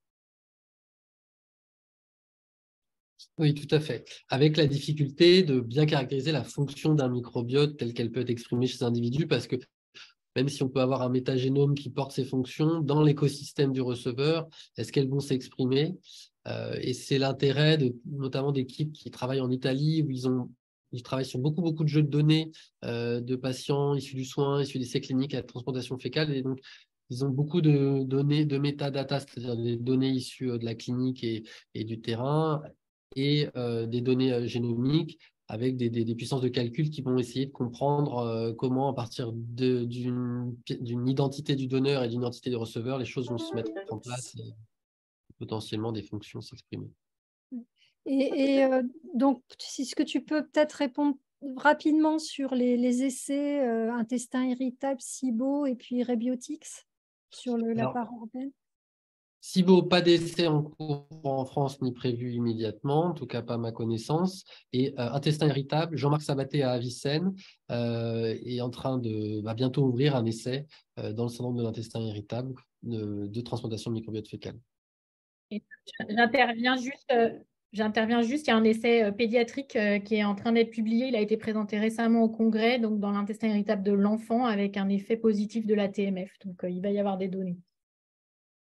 Oui, tout à fait. Avec la difficulté de bien caractériser la fonction d'un microbiote telle qu'elle peut être exprimée chez un individu, parce que même si on peut avoir un métagénome qui porte ses fonctions, dans l'écosystème du receveur, est-ce qu'elles vont s'exprimer et c'est l'intérêt notamment d'équipes qui travaillent en Italie, où ils travaillent sur beaucoup de jeux de données de patients issus du soin, issus d'essais cliniques à la transplantation fécale. Et donc, ils ont beaucoup de données, de métadata, c'est-à-dire des données issues de la clinique et du terrain, et des données génomiques avec des puissances de calcul qui vont essayer de comprendre comment, à partir d'une identité du donneur et d'une identité du receveur, les choses vont se mettre en place et potentiellement des fonctions s'exprimer. Donc, est-ce que tu peux peut-être répondre rapidement sur les essais intestin irritable, SIBO et puis Rebiotics sur la part européenne? SIBO, pas d'essai en cours en France ni prévu immédiatement, en tout cas pas à ma connaissance. Et intestin irritable, Jean-Marc Sabaté à Avicenne est en train de bientôt ouvrir un essai dans le syndrome de l'intestin irritable de transplantation de microbiote fécal. J'interviens juste, il y a un essai pédiatrique qui est en train d'être publié. Il a été présenté récemment au congrès, donc dans l'intestin irritable de l'enfant, avec un effet positif de la TMF. Donc, il va y avoir des données.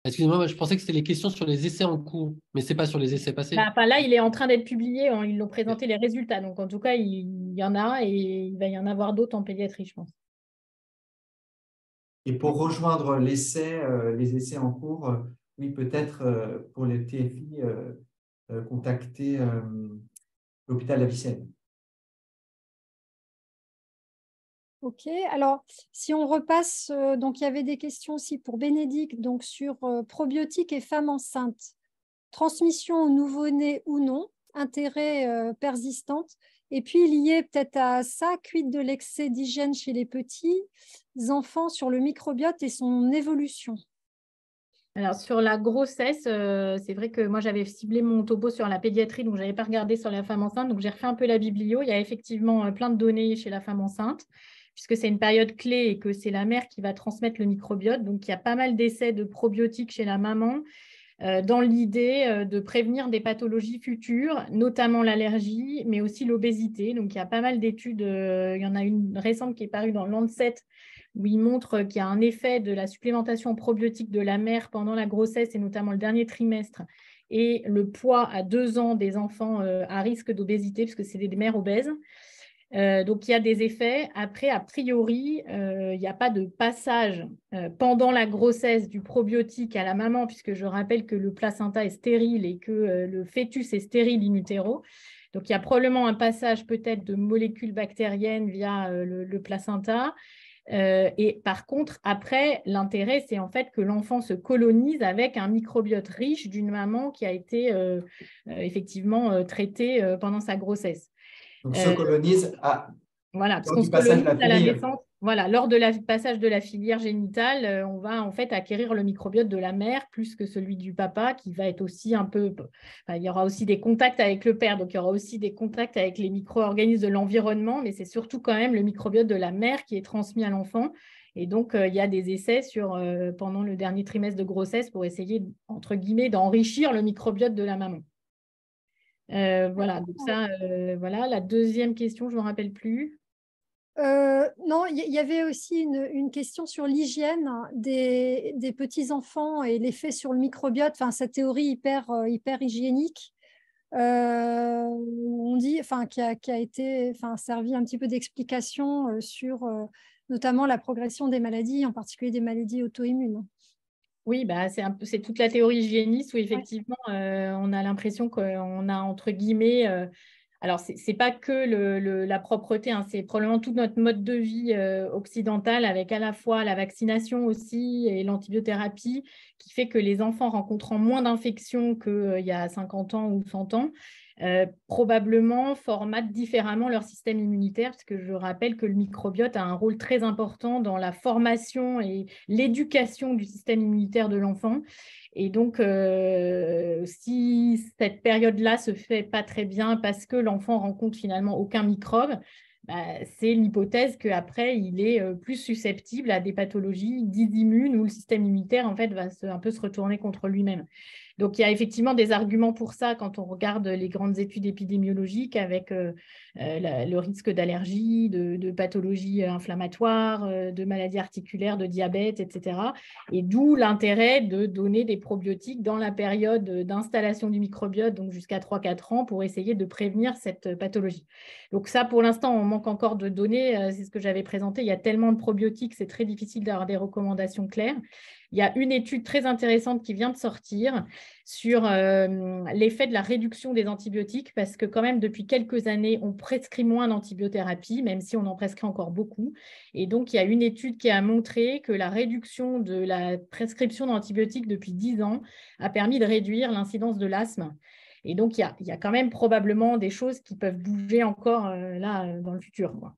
Excusez-moi, je pensais que c'était les questions sur les essais en cours, mais ce n'est pas sur les essais passés. Enfin, là, il est en train d'être publié, ils l'ont présenté les résultats. Donc, en tout cas, il y en a et il va y en avoir d'autres en pédiatrie, je pense. Et pour rejoindre les essais en cours, oui, peut-être pour les TFI, contacter l'hôpital La Vicenne. Ok, alors si on repasse, donc il y avait des questions aussi pour Bénédicte, donc sur probiotiques et femmes enceintes. Transmission au nouveau-né ou non, intérêt persistante. Et puis lié peut-être à ça, quid de l'excès d'hygiène chez les petits enfants sur le microbiote et son évolution. Alors, sur la grossesse, c'est vrai que moi, j'avais ciblé mon topo sur la pédiatrie, donc je n'avais pas regardé sur la femme enceinte. Donc, j'ai refait un peu la biblio. Il y a effectivement plein de données chez la femme enceinte, puisque c'est une période clé et que c'est la mère qui va transmettre le microbiote. Donc, il y a pas mal d'essais de probiotiques chez la maman dans l'idée de prévenir des pathologies futures, notamment l'allergie, mais aussi l'obésité. Donc, il y a pas mal d'études. Il y en a une récente qui est parue dans Lancet, où il montre qu'il y a un effet de la supplémentation probiotique de la mère pendant la grossesse et notamment le dernier trimestre et le poids à 2 ans des enfants à risque d'obésité, puisque c'est des mères obèses. Donc, il y a des effets. Après, a priori, il n'y a pas de passage pendant la grossesse du probiotique à la maman, puisque je rappelle que le placenta est stérile et que le fœtus est stérile in utero. Donc, il y a probablement un passage peut-être de molécules bactériennes via le placenta. Et par contre, après, l'intérêt, c'est en fait que l'enfant se colonise avec un microbiote riche d'une maman qui a été effectivement traitée pendant sa grossesse. Donc, se colonise voilà, parce qu'on se colonise à la naissance. Voilà, lors de passage de la filière génitale, on va en fait acquérir le microbiote de la mère plus que celui du papa, qui va être aussi un peu. Enfin, il y aura aussi des contacts avec le père, donc il y aura aussi des contacts avec les micro-organismes de l'environnement, mais c'est surtout quand même le microbiote de la mère qui est transmis à l'enfant. Et donc, il y a des essais pendant le dernier trimestre de grossesse pour essayer, entre guillemets, d'enrichir le microbiote de la maman. Voilà, donc ça, voilà. La deuxième question, je ne me rappelle plus. Non, il y avait aussi une question sur l'hygiène des petits-enfants et l'effet sur le microbiote, enfin, cette théorie hyper hygiénique. On dit, enfin, qui a été, enfin, servi un petit peu d'explication sur notamment la progression des maladies, en particulier des maladies auto-immunes. Oui, bah, c'est toute la théorie hygiéniste où effectivement, on a l'impression qu'on a, entre guillemets, alors ce n'est pas que la propreté, hein, c'est probablement tout notre mode de vie occidental avec à la fois la vaccination aussi et l'antibiothérapie qui fait que les enfants rencontrant moins d'infections qu'il y a 50 ans ou 100 ans, probablement formatent différemment leur système immunitaire, parce que je rappelle que le microbiote a un rôle très important dans la formation et l'éducation du système immunitaire de l'enfant. Et donc, si cette période-là se fait pas très bien parce que l'enfant rencontre finalement aucun microbe, c'est l'hypothèse qu'après, il est plus susceptible à des pathologies dites immunes où le système immunitaire en fait, va un peu se retourner contre lui-même. Donc, il y a effectivement des arguments pour ça quand on regarde les grandes études épidémiologiques avec le risque d'allergie, de pathologies inflammatoires, de maladies articulaires, de diabète, etc. Et d'où l'intérêt de donner des probiotiques dans la période d'installation du microbiote, donc jusqu'à 3-4 ans, pour essayer de prévenir cette pathologie. Donc ça, pour l'instant, on manque encore de données. C'est ce que j'avais présenté. Il y a tellement de probiotiques, c'est très difficile d'avoir des recommandations claires. Il y a une étude très intéressante qui vient de sortir sur l'effet de la réduction des antibiotiques, parce que quand même, depuis quelques années, on prescrit moins d'antibiothérapie, même si on en prescrit encore beaucoup. Et donc, il y a une étude qui a montré que la réduction de la prescription d'antibiotiques depuis 10 ans a permis de réduire l'incidence de l'asthme. Et donc, il y a quand même probablement des choses qui peuvent bouger encore là dans le futur, quoi.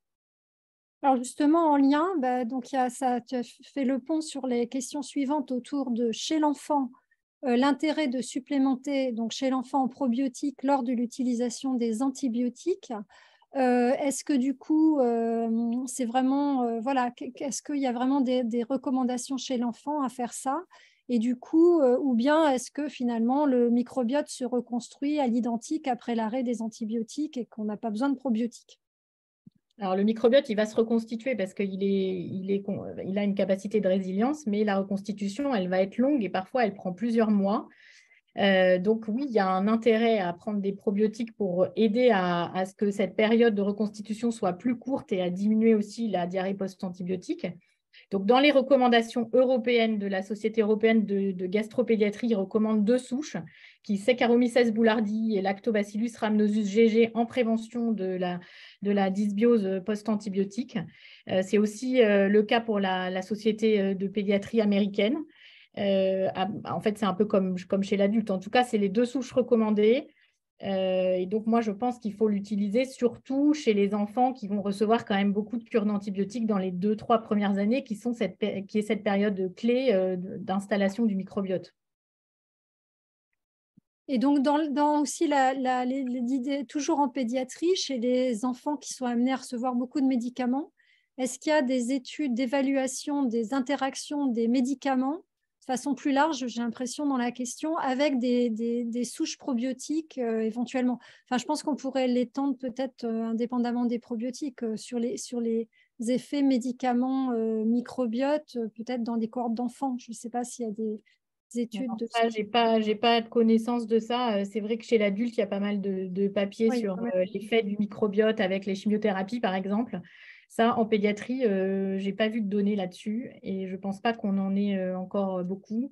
Alors justement, en lien, donc tu as fait le pont sur les questions suivantes autour de chez l'enfant, l'intérêt de supplémenter donc chez l'enfant en probiotiques lors de l'utilisation des antibiotiques. Est-ce que du coup, c'est vraiment, voilà, est-ce qu'il y a vraiment des recommandations chez l'enfant à faire ça? Et du coup, ou bien est-ce que finalement le microbiote se reconstruit à l'identique après l'arrêt des antibiotiques et qu'on n'a pas besoin de probiotiques? Alors, le microbiote, il va se reconstituer parce qu'il il a une capacité de résilience, mais la reconstitution, elle va être longue et parfois, elle prend plusieurs mois. Donc oui, il y a un intérêt à prendre des probiotiques pour aider à ce que cette période de reconstitution soit plus courte et à diminuer aussi la diarrhée post-antibiotique. Donc, dans les recommandations européennes de la Société européenne de gastropédiatrie, ils recommandent 2 souches, qui Saccharomyces boulardii et Lactobacillus rhamnosus GG en prévention de la dysbiose post-antibiotique. C'est aussi le cas pour la Société de pédiatrie américaine. En fait, c'est un peu comme chez l'adulte. En tout cas, c'est les 2 souches recommandées. Et donc, moi, je pense qu'il faut l'utiliser surtout chez les enfants qui vont recevoir quand même beaucoup de cures d'antibiotiques dans les 2-3 premières années, qui est cette période clé d'installation du microbiote. Et donc, dans aussi l'idée, toujours en pédiatrie, chez les enfants qui sont amenés à recevoir beaucoup de médicaments, est-ce qu'il y a des études d'évaluation des interactions des médicaments de façon plus large, j'ai l'impression, dans la question, avec des souches probiotiques éventuellement? Enfin, je pense qu'on pourrait l'étendre peut-être indépendamment des probiotiques sur les effets médicaments microbiotes, peut-être dans des cohortes d'enfants. Je ne sais pas s'il y a des études de ça. J'ai pas de connaissance de ça. C'est vrai que chez l'adulte, il y a pas mal de papiers sur l'effet du microbiote avec les chimiothérapies, par exemple. Ça, en pédiatrie, je n'ai pas vu de données là-dessus et je ne pense pas qu'on en ait encore beaucoup.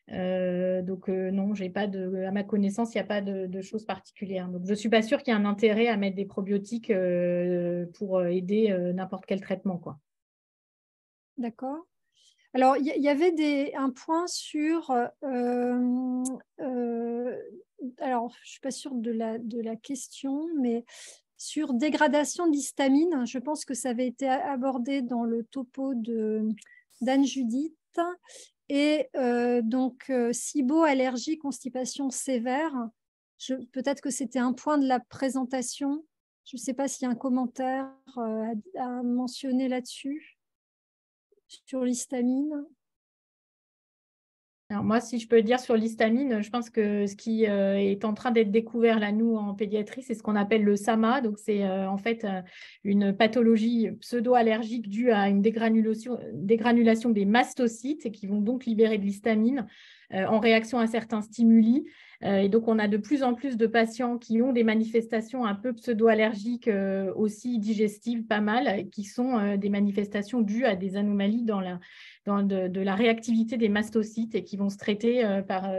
Donc, non, à ma connaissance, il n'y a pas de choses particulières. Donc, je ne suis pas sûre qu'il y ait un intérêt à mettre des probiotiques pour aider n'importe quel traitement, quoi. D'accord. Alors, il y avait un point sur... alors, je ne suis pas sûre de la question, mais sur dégradation de l'histamine. Je pense que ça avait été abordé dans le topo d'Anne-Judith. Et donc, SIBO, allergie, constipation sévère. Peut-être que c'était un point de la présentation. Je ne sais pas s'il y a un commentaire à mentionner là-dessus, sur l'histamine. Alors moi, si je peux dire sur l'histamine, je pense que ce qui est en train d'être découvert là, nous, en pédiatrie, c'est ce qu'on appelle le SAMA. Donc, c'est en fait une pathologie pseudo-allergique due à une dégranulation des mastocytes et qui vont donc libérer de l'histamine en réaction à certains stimuli. Et donc, on a de plus en plus de patients qui ont des manifestations un peu pseudo-allergiques aussi digestives, pas mal, qui sont des manifestations dues à des anomalies dans de la réactivité des mastocytes et qui vont se traiter par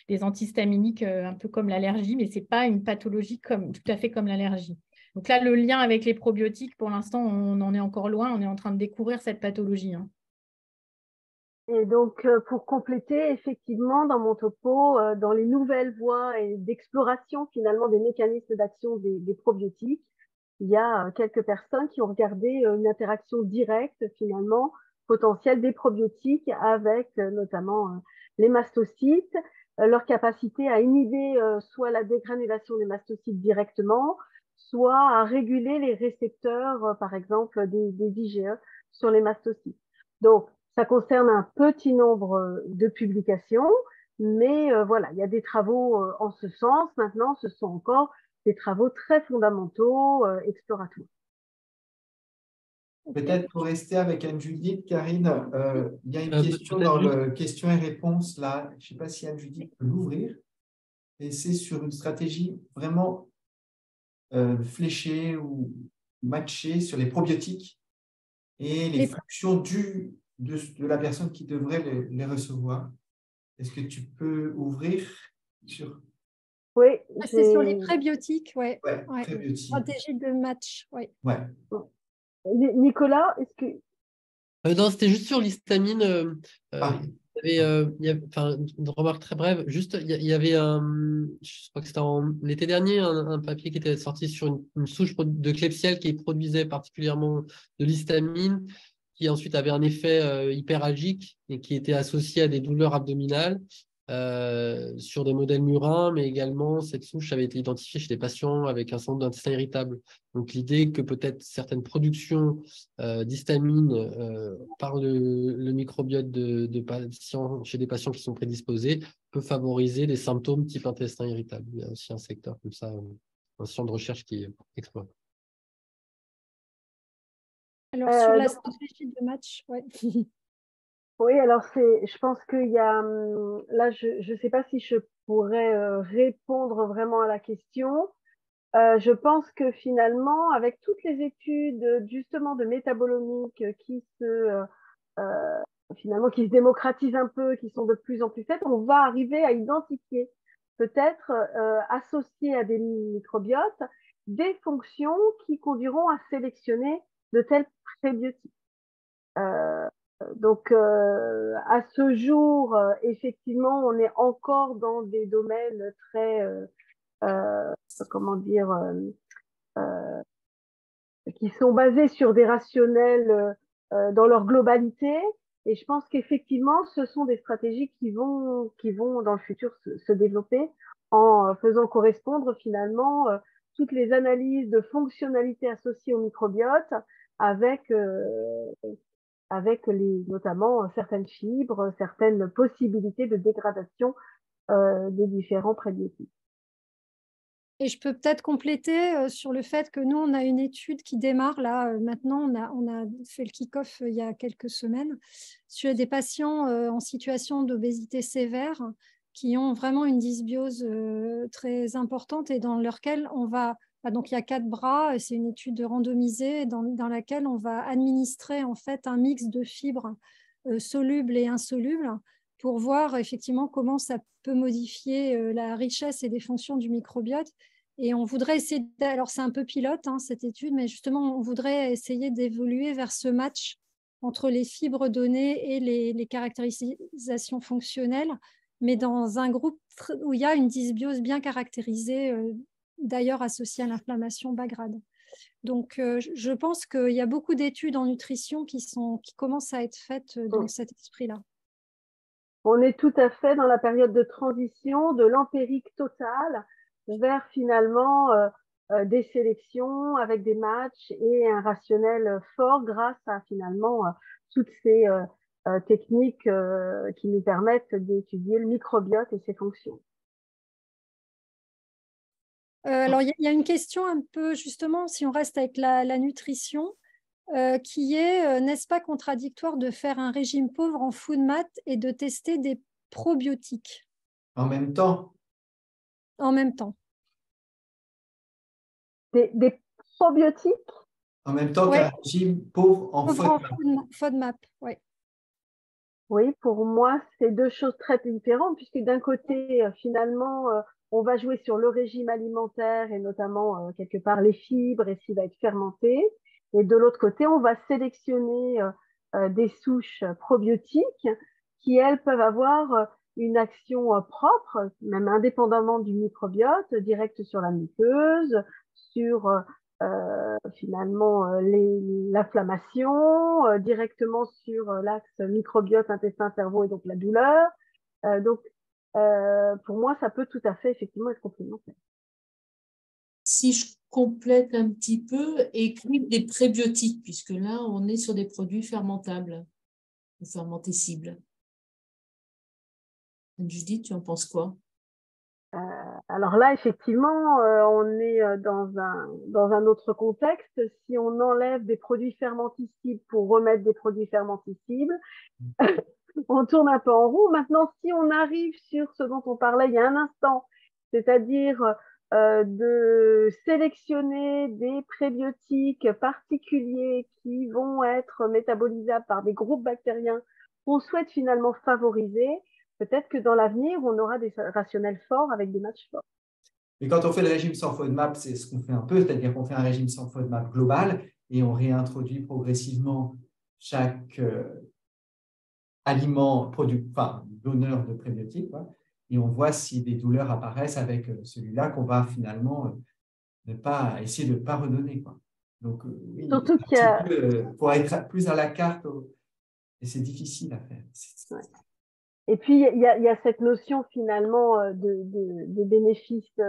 des antihistaminiques un peu comme l'allergie, mais ce n'est pas une pathologie tout à fait comme l'allergie. Donc là, le lien avec les probiotiques, pour l'instant, on en est encore loin. On est en train de découvrir cette pathologie. Et donc, pour compléter, effectivement, dans mon topo, dans les nouvelles voies d'exploration finalement des mécanismes d'action des probiotiques, il y a quelques personnes qui ont regardé une interaction directe finalement potentielle des probiotiques avec notamment les mastocytes, leur capacité à inhiber soit la dégranulation des mastocytes directement, soit à réguler les récepteurs, par exemple, des IgE sur les mastocytes. Donc, ça concerne un petit nombre de publications, mais voilà, il y a des travaux en ce sens. Maintenant, ce sont encore des travaux très fondamentaux, exploratoires. Peut-être pour rester avec Anne-Judith, Karine, il y a une question dans le questions et réponses là. Je ne sais pas si Anne-Judith peut l'ouvrir. Et c'est sur une stratégie vraiment fléchée ou matchée sur les probiotiques et les fonctions de la personne qui devrait les recevoir. Est-ce que tu peux ouvrir sur... Oui, c'est sur les prébiotiques, ouais. Prébiotiques. Stratégie de match, ouais. Nicolas, est-ce que... Non, c'était juste sur l'histamine. Il y avait, une remarque très brève. Juste, il y avait je crois que c'était l'été dernier, un papier qui était sorti sur une souche de Klebsiella qui produisait particulièrement de l'histamine, qui ensuite avait un effet hyperalgique et qui était associé à des douleurs abdominales sur des modèles murins, mais également cette souche avait été identifiée chez des patients avec un syndrome d'intestin irritable. Donc l'idée que peut-être certaines productions d'histamine par le microbiote de patients, chez des patients qui sont prédisposés peut favoriser des symptômes type intestin irritable. Il y a aussi un secteur comme ça, un champ de recherche qui est exploité. Alors, sur la stratégie de match, ouais. Oui, alors je pense qu'il y a, là, je ne sais pas si je pourrais répondre vraiment à la question. Je pense que finalement, avec toutes les études justement de métabolomique finalement qui se démocratisent un peu, qui sont de plus en plus faites, on va arriver à identifier peut-être associées à des microbiotes des fonctions qui conduiront à sélectionner de tels prébiotiques. Donc, à ce jour, effectivement, on est encore dans des domaines très, comment dire, qui sont basés sur des rationnels dans leur globalité. Et je pense qu'effectivement, ce sont des stratégies qui vont dans le futur se développer en faisant correspondre finalement toutes les analyses de fonctionnalités associées au microbiote avec notamment certaines fibres, certaines possibilités de dégradation des différents prébiotiques. Et je peux peut-être compléter sur le fait que nous, on a une étude qui démarre là. Maintenant, on a fait le kick-off il y a quelques semaines sur des patients en situation d'obésité sévère qui ont vraiment une dysbiose très importante et dans lequel on va... Donc, il y a 4 bras, c'est une étude randomisée dans laquelle on va administrer en fait un mix de fibres solubles et insolubles pour voir effectivement comment ça peut modifier la richesse et les fonctions du microbiote. Et on voudrait essayer, alors c'est un peu pilote cette étude, mais justement on voudrait essayer d'évoluer vers ce match entre les fibres données et les caractérisations fonctionnelles, mais dans un groupe où il y a une dysbiose bien caractérisée, d'ailleurs associée à l'inflammation bas grade. Donc je pense qu'il y a beaucoup d'études en nutrition qui commencent à être faites dans cet esprit-là. On est tout à fait dans la période de transition de l'empirique total vers finalement des sélections avec des matchs et un rationnel fort grâce à finalement toutes ces techniques qui nous permettent d'étudier le microbiote et ses fonctions. Alors, il y a une question un peu, justement, si on reste avec la nutrition, qui est, n'est-ce pas contradictoire de faire un régime pauvre en FoodMaps et de tester des probiotiques? En même temps? En même temps. Des probiotiques? En même temps qu'un régime pauvre en FODMAP, oui. Oui, pour moi, c'est deux choses très différentes, puisque d'un côté, finalement, on va jouer sur le régime alimentaire et notamment quelque part les fibres et ce qui va être fermenté. Et de l'autre côté, on va sélectionner des souches probiotiques qui, elles, peuvent avoir une action propre, même indépendamment du microbiote, directe sur la muqueuse, sur finalement l'inflammation, directement sur l'axe microbiote, intestin, cerveau et donc la douleur. Donc, pour moi, ça peut tout à fait effectivement être complémentaire. Si je complète un petit peu, écrire des prébiotiques, puisque là, on est sur des produits fermentables ou fermentescibles. Judith, tu en penses quoi? Alors là, effectivement, on est dans un autre contexte. Si on enlève des produits fermentescibles pour remettre des produits fermentescibles, on tourne un peu en roue. Maintenant, si on arrive sur ce dont on parlait il y a un instant, c'est-à-dire de sélectionner des prébiotiques particuliers qui vont être métabolisables par des groupes bactériens qu'on souhaite finalement favoriser, peut-être que dans l'avenir, on aura des rationnels forts avec des matchs forts. Mais quand on fait le régime sans FODMAP, c'est ce qu'on fait un peu, c'est-à-dire qu'on fait un régime sans FODMAP global et on réintroduit progressivement chaque aliment donneur de prébiotiques, et on voit si des douleurs apparaissent avec celui-là qu'on va finalement ne pas essayer de ne pas redonner. Donc, oui, surtout qu'il y a... pour être plus à la carte, et c'est difficile à faire. Ouais. Et puis, il y a cette notion finalement de bénéfice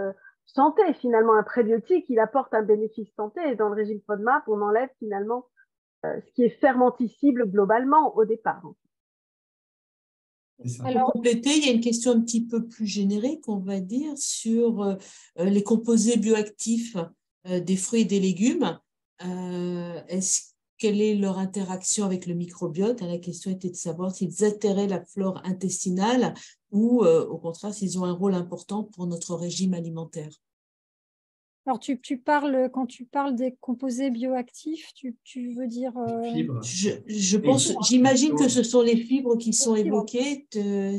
santé. Finalement, un prébiotique, il apporte un bénéfice santé. Et dans le régime FODMAP, on enlève finalement ce qui est fermentescible globalement au départ. Pour compléter, il y a une question un petit peu plus générique, on va dire, sur les composés bioactifs des fruits et des légumes. Est-ce quelle est leur interaction avec le microbiote. La question était de savoir s'ils altéraient la flore intestinale ou au contraire s'ils ont un rôle important pour notre régime alimentaire. Alors, quand tu parles des composés bioactifs, tu veux dire… Fibres. J'imagine que ce sont les fibres qui sont évoquées.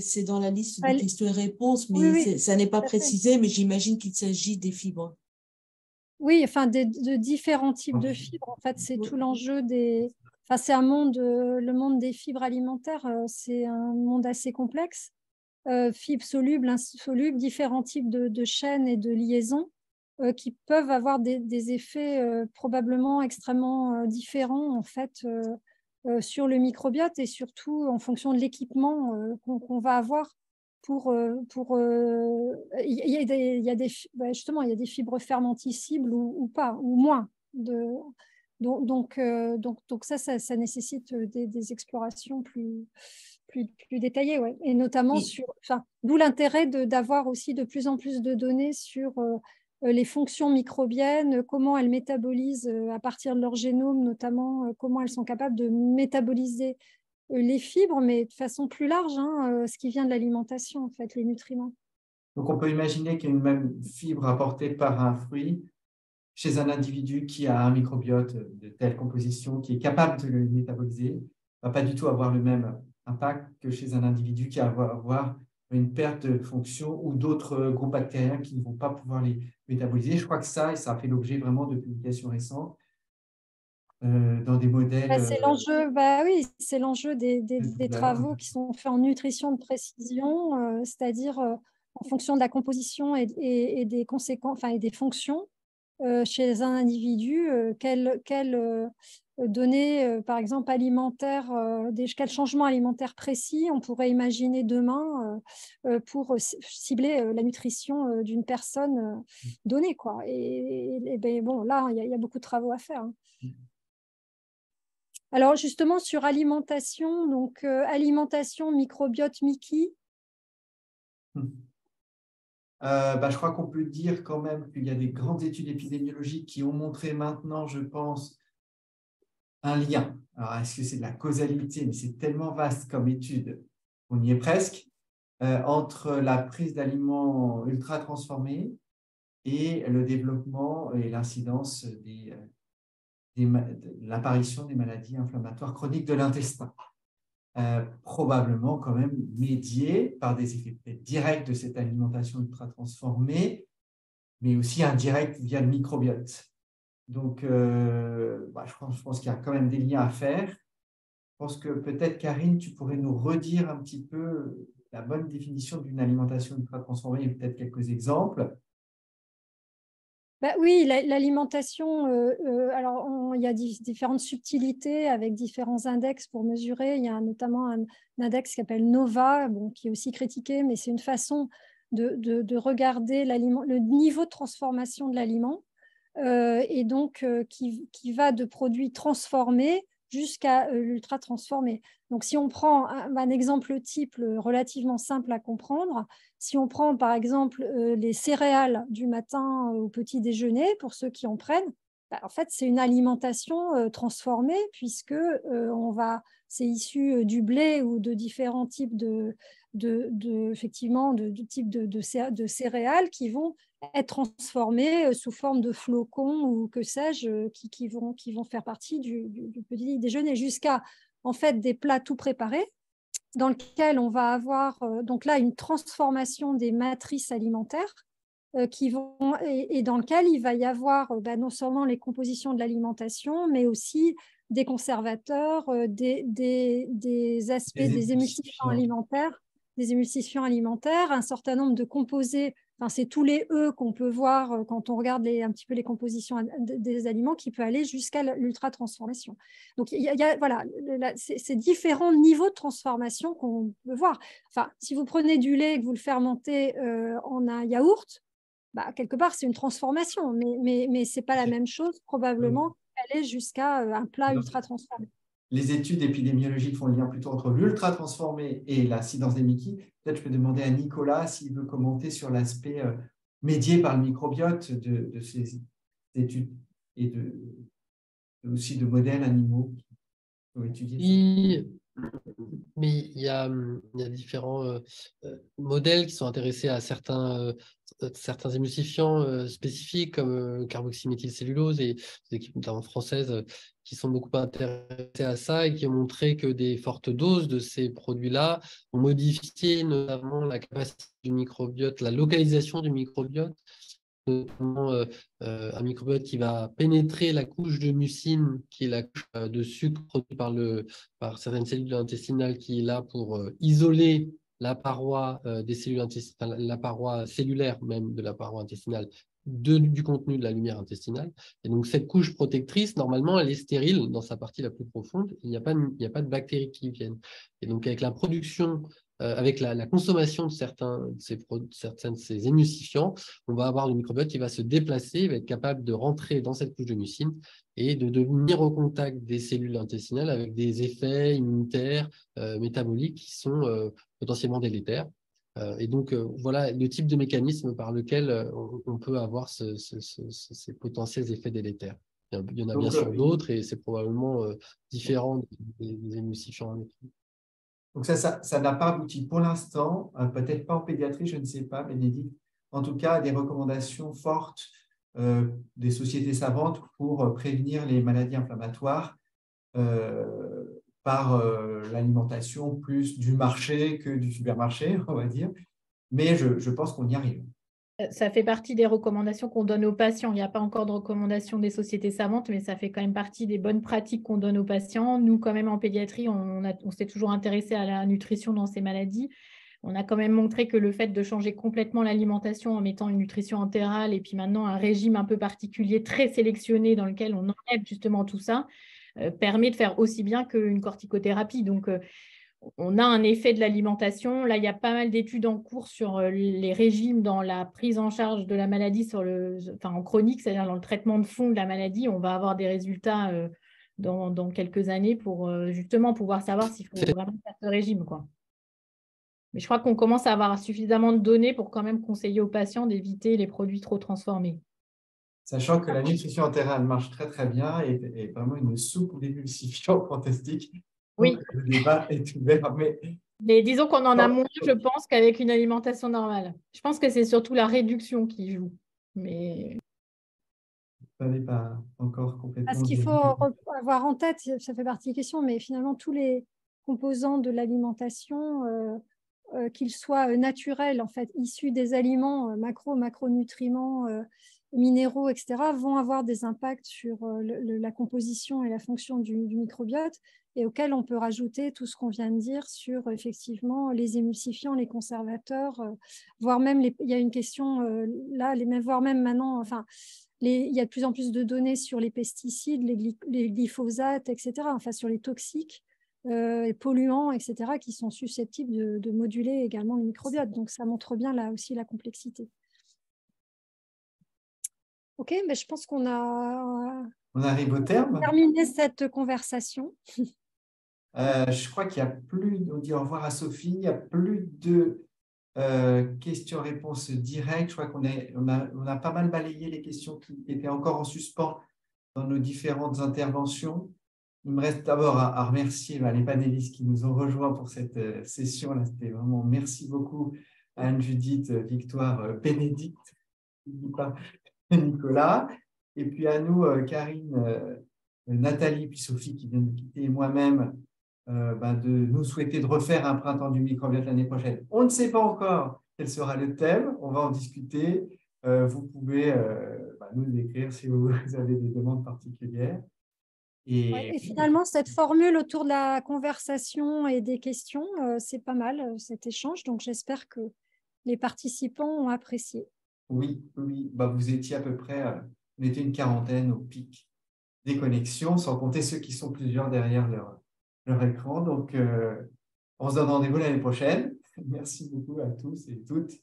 C'est dans la liste de questions et réponses, mais oui, ça n'est pas précisé, mais j'imagine qu'il s'agit des fibres. Oui, enfin, de différents types de fibres. En fait, c'est tout l'enjeu des… Enfin, c'est un monde, le monde des fibres alimentaires, c'est un monde assez complexe. Fibres solubles, insolubles, différents types de chaînes et de liaisons qui peuvent avoir des effets probablement extrêmement différents en fait sur le microbiote et surtout en fonction de l'équipement qu'on va avoir justement il y a des fibres fermenticibles ou pas ou moins donc ça nécessite des explorations plus détaillées, ouais. Et notamment d'où l'intérêt d'avoir aussi de plus en plus de données sur les fonctions microbiennes, comment elles métabolisent à partir de leur génome, notamment comment elles sont capables de métaboliser les fibres, mais de façon plus large, ce qui vient de l'alimentation, en fait, les nutriments. Donc, on peut imaginer qu'une même fibre apportée par un fruit chez un individu qui a un microbiote de telle composition, qui est capable de le métaboliser, ne va pas du tout avoir le même impact que chez un individu qui va avoir une perte de fonction ou d'autres groupes bactériens qui ne vont pas pouvoir les métaboliser. Je crois que ça a fait l'objet vraiment de publications récentes dans des modèles… C'est l'enjeu, oui, c'est l'enjeu des travaux qui sont faits en nutrition de précision, c'est-à-dire en fonction de la composition et des conséquences, enfin, et des fonctions chez un individu, quelles données, par exemple, alimentaires, quels changements alimentaires précis on pourrait imaginer demain pour cibler la nutrition d'une personne donnée, quoi. Et ben, bon, là, il y a beaucoup de travaux à faire. Alors, justement, sur alimentation, donc alimentation, microbiote, Mickey. Je crois qu'on peut dire quand même qu'il y a des grandes études épidémiologiques qui ont montré maintenant, je pense, un lien. Alors, est-ce que c'est de la causalité? Mais c'est tellement vaste comme étude, on y est presque, entre la prise d'aliments ultra transformés et le développement et l'incidence de l'apparition des maladies inflammatoires chroniques de l'intestin. Probablement quand même médiées par des effets directs de cette alimentation ultra transformée, mais aussi indirects via le microbiote. Donc, je pense qu'il y a quand même des liens à faire. Je pense que peut-être, Karine, tu pourrais nous redire un petit peu la bonne définition d'une alimentation ultra transformée et peut-être quelques exemples. Oui, l'alimentation, alors il y a différentes subtilités avec différents index pour mesurer. Il y a notamment un index qui s'appelle NOVA, qui est aussi critiqué, mais c'est une façon de regarder le niveau de transformation de l'aliment et donc qui va de produits transformés jusqu'à l'ultra transformé. Donc, si on prend un exemple type relativement simple à comprendre, si on prend par exemple les céréales du matin au petit déjeuner, pour ceux qui en prennent, en fait, c'est une alimentation transformée puisque c'est issu du blé ou de différents types effectivement, de types de céréales qui vont être transformés sous forme de flocons ou que sais-je, qui vont faire partie du petit déjeuner, jusqu'à en fait des plats tout préparés dans lesquels on va avoir donc là une transformation des matrices alimentaires et dans lequel il va y avoir non seulement les compositions de l'alimentation, mais aussi des conservateurs, des aspects des émulsifiants alimentaires, un certain nombre de composés. Enfin, c'est tous les E qu'on peut voir quand on regarde un petit peu les compositions des aliments qui peut aller jusqu'à l'ultra-transformation. Donc, il y a voilà, ces différents niveaux de transformation qu'on peut voir. Enfin, si vous prenez du lait et que vous le fermentez en un yaourt, quelque part, c'est une transformation, mais ce n'est pas la même chose probablement qu'aller jusqu'à un plat ultra-transformé. Les études épidémiologiques font le lien plutôt entre l'ultra-transformé et l'incidence des Mickey. Peut-être je peux demander à Nicolas s'il veut commenter sur l'aspect médié par le microbiote de ces études et aussi de modèles animaux qui sont étudiés? Mais il y a différents modèles qui sont intéressés à certains émulsifiants spécifiques comme carboxyméthylcellulose et des équipes notamment françaises qui sont beaucoup intéressées à ça et qui ont montré que des fortes doses de ces produits-là ont modifié notamment la capacité du microbiote, la localisation du microbiote, notamment un microbiote qui va pénétrer la couche de mucine, qui est la couche de sucre produit par certaines cellules intestinales, qui est là pour isoler la paroi des cellules intestinales, la paroi cellulaire même de la paroi intestinale du contenu de la lumière intestinale. Et donc cette couche protectrice, normalement, elle est stérile dans sa partie la plus profonde. Il n'y a pas de bactéries qui viennent. Et donc avec la production avec la consommation de certains de ces émulsifiants, on va avoir le microbiote qui va se déplacer, il va être capable de rentrer dans cette couche de mucine et de venir au contact des cellules intestinales avec des effets immunitaires, métaboliques qui sont potentiellement délétères. Et donc, voilà le type de mécanisme par lequel on peut avoir ces potentiels effets délétères. Il y en a bien sûr d'autres et c'est probablement différent des émulsifiants. Donc ça n'a pas abouti pour l'instant, peut-être pas en pédiatrie, je ne sais pas, Bénédicte. En tout cas, des recommandations fortes des sociétés savantes pour prévenir les maladies inflammatoires par l'alimentation plus du marché que du supermarché, on va dire. Mais je pense qu'on y arrive. Ça fait partie des recommandations qu'on donne aux patients. Il n'y a pas encore de recommandations des sociétés savantes, mais ça fait quand même partie des bonnes pratiques qu'on donne aux patients. Nous, quand même, en pédiatrie, on s'est toujours intéressé à la nutrition dans ces maladies. On a quand même montré que le fait de changer complètement l'alimentation en mettant une nutrition entérale et puis maintenant un régime un peu particulier, très sélectionné, dans lequel on enlève justement tout ça, permet de faire aussi bien qu'une corticothérapie. Donc, on a un effet de l'alimentation. Là, il y a pas mal d'études en cours sur les régimes dans la prise en charge de la maladie en chronique, c'est-à-dire dans le traitement de fond de la maladie. On va avoir des résultats dans quelques années pour justement pouvoir savoir s'il faut vraiment faire ce régime, quoi. Mais je crois qu'on commence à avoir suffisamment de données pour quand même conseiller aux patients d'éviter les produits trop transformés. Sachant que la nutrition entérale marche très très bien et vraiment une soupe d'émulsifiants fantastique. Oui. Donc, le débat est ouvert. Mais disons qu'on en a moins, je pense, qu'avec une alimentation normale. Je pense que c'est surtout la réduction qui joue. Mais ça n'est pas encore complètement. Ce qu'il faut avoir en tête, ça fait partie des questions, mais finalement, tous les composants de l'alimentation, qu'ils soient naturels, en fait, issus des aliments macronutriments, minéraux, etc., vont avoir des impacts sur la composition et la fonction du microbiote, et auquel on peut rajouter tout ce qu'on vient de dire sur effectivement les émulsifiants, les conservateurs, voire même, il y a une question là, voire même maintenant, enfin, il y a de plus en plus de données sur les pesticides, les glyphosates, etc., enfin sur les toxiques, les polluants, etc., qui sont susceptibles de moduler également le microbiote. Donc ça montre bien là aussi la complexité. Ok, mais je pense qu'on a... On arrive au terme. Terminé cette conversation. Je crois qu'il n'y a plus, on dit au revoir à Sophie, il n'y a plus de questions-réponses directes. Je crois qu'on a pas mal balayé les questions qui étaient encore en suspens dans nos différentes interventions. Il me reste d'abord à remercier les panélistes qui nous ont rejoints pour cette session-là. C'était vraiment merci beaucoup Anne-Judith, Victoire, Bénédicte, Nicolas. Et puis à nous, Karine, Nathalie, puis Sophie qui vient de quitter, et moi-même, de nous souhaiter de refaire un printemps du microbiote l'année prochaine. On ne sait pas encore quel sera le thème, on va en discuter. Vous pouvez nous écrire si vous avez des demandes particulières. Et finalement, cette formule autour de la conversation et des questions, c'est pas mal cet échange. Donc, j'espère que les participants ont apprécié. Oui. Vous étiez à peu près, on était une quarantaine au pic des connexions, sans compter ceux qui sont plusieurs derrière leur écran. Donc, on se donne rendez-vous l'année prochaine. Merci beaucoup à tous et toutes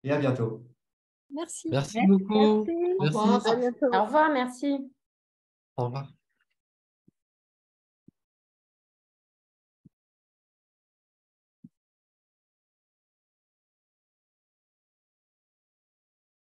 et à bientôt. Merci. Merci beaucoup. Merci. Merci. À bientôt. Au revoir, merci. Au revoir.